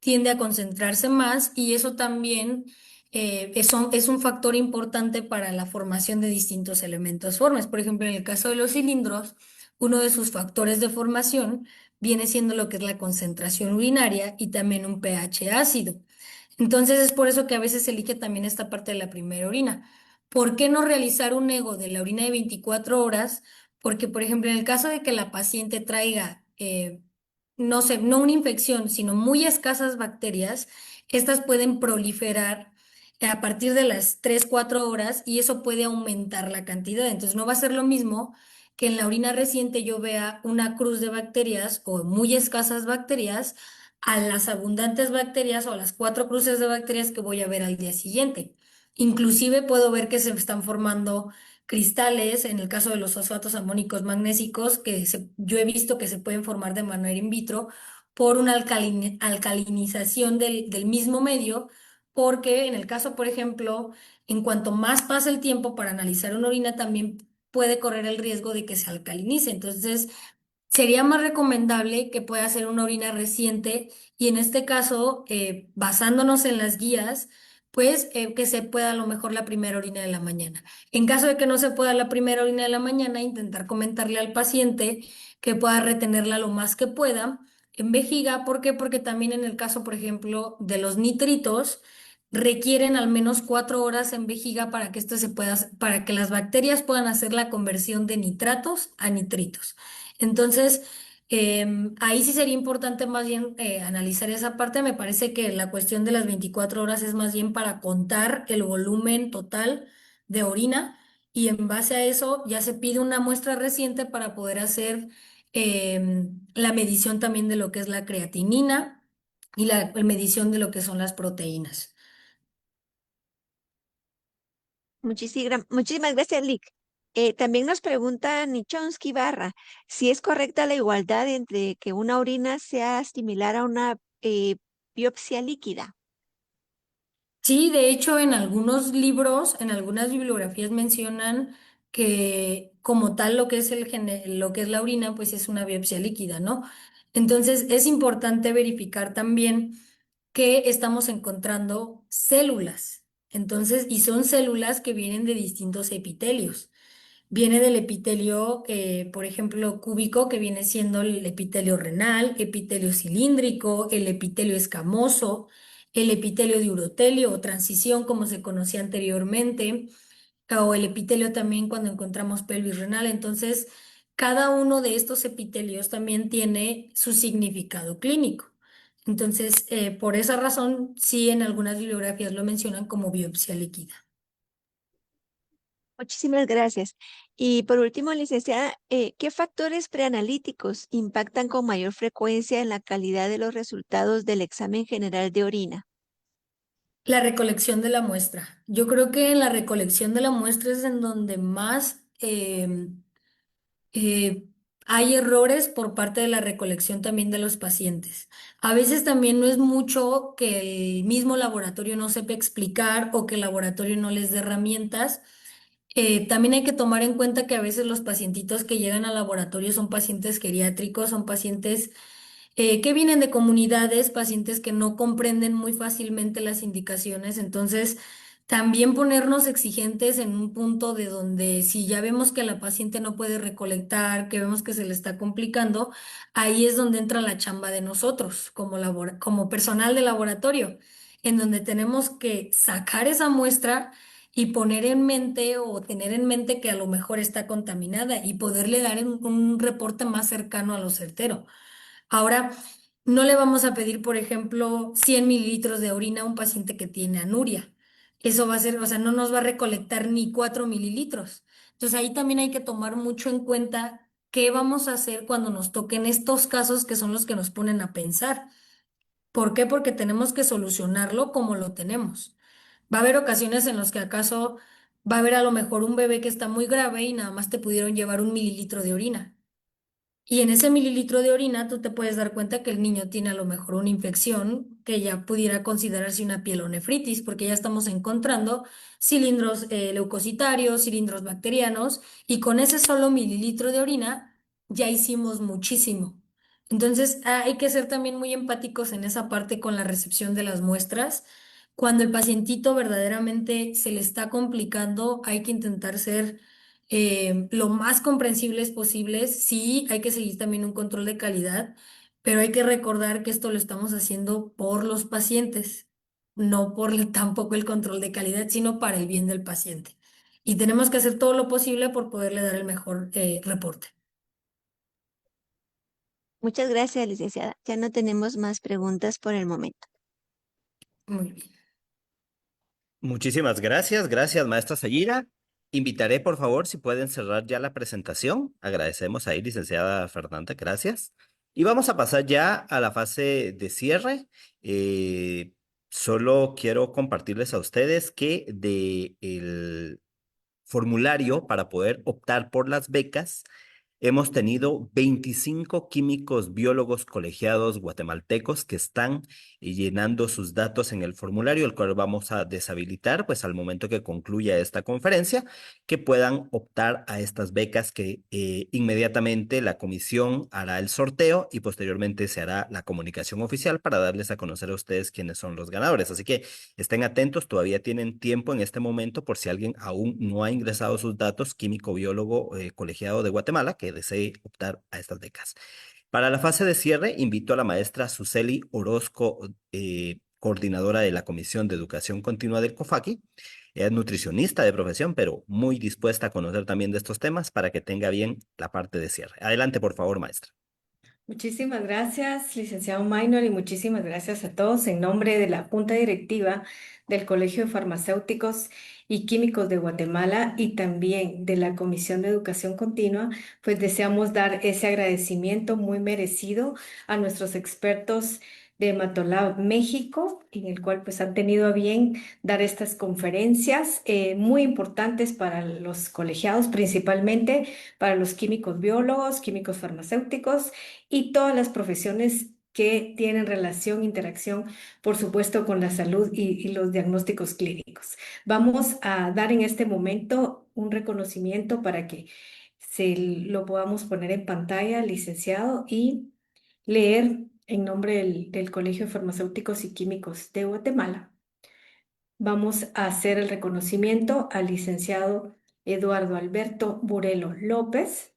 tiende a concentrarse más y eso también es un factor importante para la formación de distintos elementos formes. Por ejemplo, en el caso de los cilindros, uno de sus factores de formación viene siendo lo que es la concentración urinaria y también un pH ácido. Entonces es por eso que a veces se elige también esta parte de la primera orina. ¿Por qué no realizar un ego de la orina de 24 horas? Porque, por ejemplo, en el caso de que la paciente traiga, no sé, no una infección, sino muy escasas bacterias, estas pueden proliferar a partir de las 3 4 horas y eso puede aumentar la cantidad. Entonces no va a ser lo mismo que en la orina reciente yo vea una cruz de bacterias o muy escasas bacterias a las abundantes bacterias o a las 4 cruces de bacterias que voy a ver al día siguiente. Inclusive puedo ver que se están formando cristales, en el caso de los fosfatos amónicos magnésicos, yo he visto que se pueden formar de manera in vitro por una alcalinización del mismo medio, porque en el caso, por ejemplo, en cuanto más pasa el tiempo para analizar una orina, también puede correr el riesgo de que se alcalinice. Entonces, sería más recomendable que pueda ser una orina reciente y en este caso, basándonos en las guías, pues que se pueda a lo mejor la primera orina de la mañana. En caso de que no se pueda la primera orina de la mañana, intentar comentarle al paciente que pueda retenerla lo más que pueda en vejiga. ¿Por qué? Porque también en el caso, por ejemplo, de los nitritos, requieren al menos 4 horas en vejiga para que para que las bacterias puedan hacer la conversión de nitratos a nitritos. Entonces, ahí sí sería importante más bien analizar esa parte. Me parece que la cuestión de las 24 horas es más bien para contar el volumen total de orina y en base a eso ya se pide una muestra reciente para poder hacer la medición también de lo que es la creatinina y la medición de lo que son las proteínas. Muchísimas gracias, Lick. También nos pregunta Nichonsky Barra si es correcta la igualdad entre que una orina sea similar a una biopsia líquida. Sí, de hecho, en algunos libros, en algunas bibliografías mencionan que como tal lo que es la orina, pues es una biopsia líquida, ¿no? Entonces, es importante verificar también que estamos encontrando células. Entonces, y son células que vienen de distintos epitelios. Viene del epitelio, por ejemplo, cúbico, que viene siendo el epitelio renal, epitelio cilíndrico, el epitelio escamoso, el epitelio de urotelio o transición, como se conocía anteriormente, o el epitelio también cuando encontramos pelvis renal. Entonces, cada uno de estos epitelios también tiene su significado clínico. Entonces, por esa razón, sí, en algunas bibliografías lo mencionan como biopsia líquida. Muchísimas gracias. Y por último, licenciada, ¿qué factores preanalíticos impactan con mayor frecuencia en la calidad de los resultados del examen general de orina? La recolección de la muestra. Yo creo que en la recolección de la muestra es en donde más eh, hay errores por parte de la recolección también de los pacientes. A veces también no es mucho que el mismo laboratorio no sepa explicar o que el laboratorio no les dé herramientas. También hay que tomar en cuenta que a veces los pacientitos que llegan al laboratorio son pacientes geriátricos, son pacientes que vienen de comunidades, pacientes que no comprenden muy fácilmente las indicaciones. Entonces, también ponernos exigentes en un punto de donde si ya vemos que la paciente no puede recolectar, que vemos que se le está complicando, ahí es donde entra la chamba de nosotros como, como personal de laboratorio, en donde tenemos que sacar esa muestra y poner en mente o tener en mente que a lo mejor está contaminada y poderle dar un reporte más cercano a lo certero. Ahora, no le vamos a pedir, por ejemplo, 100 mililitros de orina a un paciente que tiene anuria. Eso va a ser, o sea, no nos va a recolectar ni 4 mililitros. Entonces ahí también hay que tomar mucho en cuenta qué vamos a hacer cuando nos toquen estos casos que son los que nos ponen a pensar. ¿Por qué? Porque tenemos que solucionarlo como lo tenemos. Va a haber ocasiones en las que acaso va a haber a lo mejor un bebé que está muy grave y nada más te pudieron llevar 1 mililitro de orina. Y en ese mililitro de orina tú te puedes dar cuenta que el niño tiene a lo mejor una infección que ya pudiera considerarse una pielonefritis, porque ya estamos encontrando cilindros leucocitarios, cilindros bacterianos, y con ese solo mililitro de orina ya hicimos muchísimo. Entonces hay que ser también muy empáticos en esa parte con la recepción de las muestras. Cuando el pacientito verdaderamente se le está complicando, hay que intentar ser lo más comprensibles posibles. Sí, hay que seguir también un control de calidad, pero hay que recordar que esto lo estamos haciendo por los pacientes, no por tampoco el control de calidad, sino para el bien del paciente. Y tenemos que hacer todo lo posible por poderle dar el mejor reporte. Muchas gracias, licenciada. Ya no tenemos más preguntas por el momento. Muy bien. Muchísimas gracias, gracias, maestra Sayira. Invitaré, por favor, si pueden cerrar ya la presentación. Agradecemos ahí, licenciada Fernanda, gracias. Y vamos a pasar ya a la fase de cierre. Eh, Solo quiero compartirles a ustedes que de el formulario para poder optar por las becas, hemos tenido 25 químicos biólogos colegiados guatemaltecos que están llenando sus datos en el formulario, el cual vamos a deshabilitar, pues al momento que concluya esta conferencia, que puedan optar a estas becas que inmediatamente la comisión hará el sorteo y posteriormente se hará la comunicación oficial para darles a conocer a ustedes quiénes son los ganadores. Así que estén atentos, todavía tienen tiempo en este momento por si alguien aún no ha ingresado sus datos, químico biólogo colegiado de Guatemala, que desee optar a estas becas. Para la fase de cierre, invito a la maestra Suseli Orozco, coordinadora de la Comisión de Educación Continua del COFAQui. Ella es nutricionista de profesión, pero muy dispuesta a conocer también de estos temas para que tenga bien la parte de cierre. Adelante, por favor, maestra. Muchísimas gracias, licenciado Maynor, y muchísimas gracias a todos en nombre de la Junta Directiva del Colegio de Farmacéuticos y Químicos de Guatemala y también de la Comisión de Educación Continua, pues deseamos dar ese agradecimiento muy merecido a nuestros expertos de Hematolab México, en el cual pues han tenido a bien dar estas conferencias muy importantes para los colegiados, principalmente para los químicos biólogos, químicos farmacéuticos y todas las profesiones que tienen relación, interacción, por supuesto, con la salud y los diagnósticos clínicos. Vamos a dar en este momento un reconocimiento para que se lo podamos poner en pantalla, licenciado, y leer en nombre del Colegio de Farmacéuticos y Químicos de Guatemala. Vamos a hacer el reconocimiento al licenciado Eduardo Alberto Burelo López,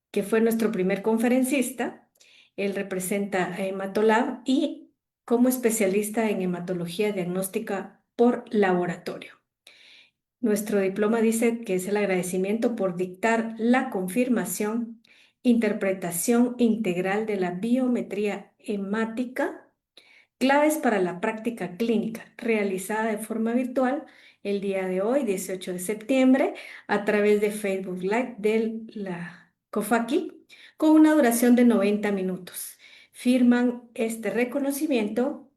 que fue nuestro primer conferencista. Él representa a Hematolab y como especialista en hematología diagnóstica por laboratorio. Nuestro diploma dice que es el agradecimiento por dictar la confirmación, interpretación integral de la biometría hemática, claves para la práctica clínica, realizada de forma virtual el día de hoy, 18 de septiembre, a través de Facebook Live de la COFAQui, con una duración de 90 minutos. Firman este reconocimiento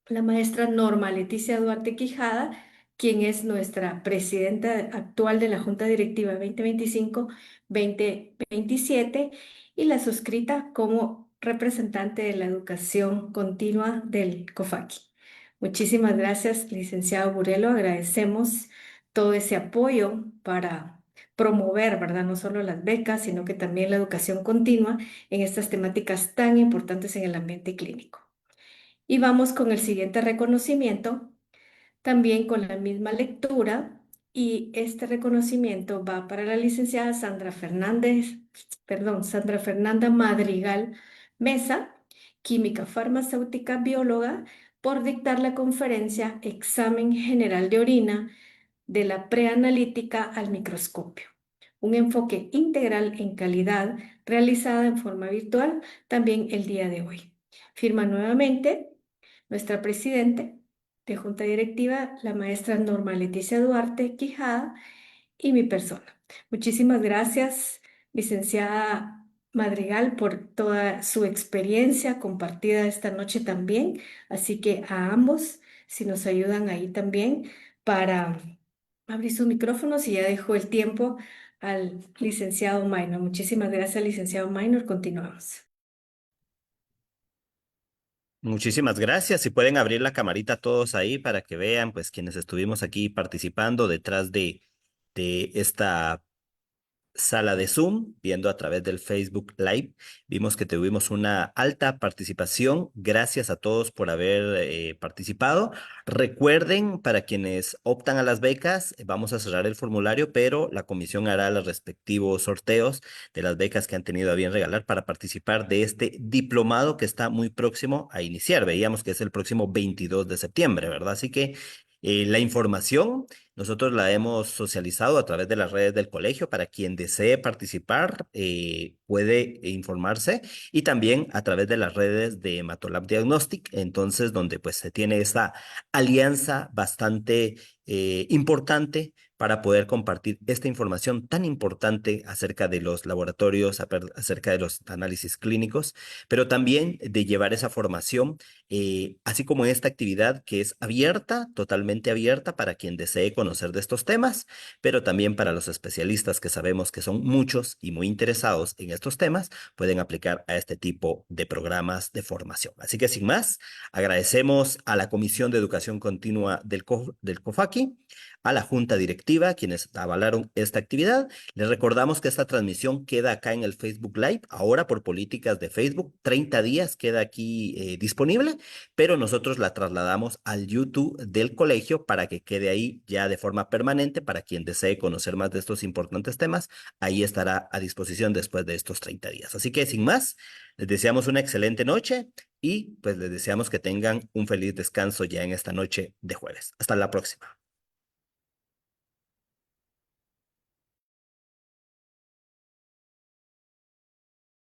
la maestra Norma Leticia Duarte Quijada, quien es nuestra presidenta actual de la Junta Directiva 2025-2027 y la suscrita como representante de la educación continua del COFAQui. Muchísimas gracias, licenciado Burelo. Agradecemos todo ese apoyo para promover, ¿verdad? No solo las becas, sino que también la educación continua en estas temáticas tan importantes en el ambiente clínico. Y vamos con el siguiente reconocimiento, también con la misma lectura, y este reconocimiento va para la licenciada Sandra Fernanda Madrigal Mesa, química farmacéutica bióloga, por dictar la conferencia Examen General de Orina de la preanalítica al microscopio. Un enfoque integral en calidad realizada en forma virtual también el día de hoy. Firma nuevamente nuestra presidente de Junta Directiva, la maestra Norma Leticia Duarte Quijada, y mi persona. Muchísimas gracias, licenciada Madrigal, por toda su experiencia compartida esta noche también. Así que a ambos, si nos ayudan ahí también para abrir sus micrófonos, y ya dejo el tiempo al licenciado Minor. Muchísimas gracias, licenciado Minor. Continuamos. Muchísimas gracias. Si pueden abrir la camarita todos ahí para que vean, pues quienes estuvimos aquí participando detrás de esta sala de Zoom, viendo a través del Facebook Live. Vimos que tuvimos una alta participación. Gracias a todos por haber participado. Recuerden, para quienes optan a las becas, vamos a cerrar el formulario, pero la comisión hará los respectivos sorteos de las becas que han tenido a bien regalar para participar de este diplomado que está muy próximo a iniciar. Veíamos que es el próximo 22 de septiembre, ¿verdad? Así que la información nosotros la hemos socializado a través de las redes del colegio para quien desee participar, puede informarse, y también a través de las redes de Matolab Diagnostic, entonces donde pues se tiene esta alianza bastante importante para poder compartir esta información tan importante acerca de los laboratorios, acerca de los análisis clínicos, pero también de llevar esa formación, así como esta actividad que es abierta, totalmente abierta para quien desee conocer de estos temas, pero también para los especialistas que sabemos que son muchos y muy interesados en estos temas, pueden aplicar a este tipo de programas de formación. Así que sin más, agradecemos a la Comisión de Educación Continua del COFACI, a la Junta Directiva, quienes avalaron esta actividad. Les recordamos que esta transmisión queda acá en el Facebook Live, ahora por políticas de Facebook, 30 días queda aquí disponible, pero nosotros la trasladamos al YouTube del colegio para que quede ahí ya de forma permanente para quien desee conocer más de estos importantes temas. Ahí estará a disposición después de estos 30 días. Así que sin más, les deseamos una excelente noche y pues les deseamos que tengan un feliz descanso ya en esta noche de jueves. Hasta la próxima.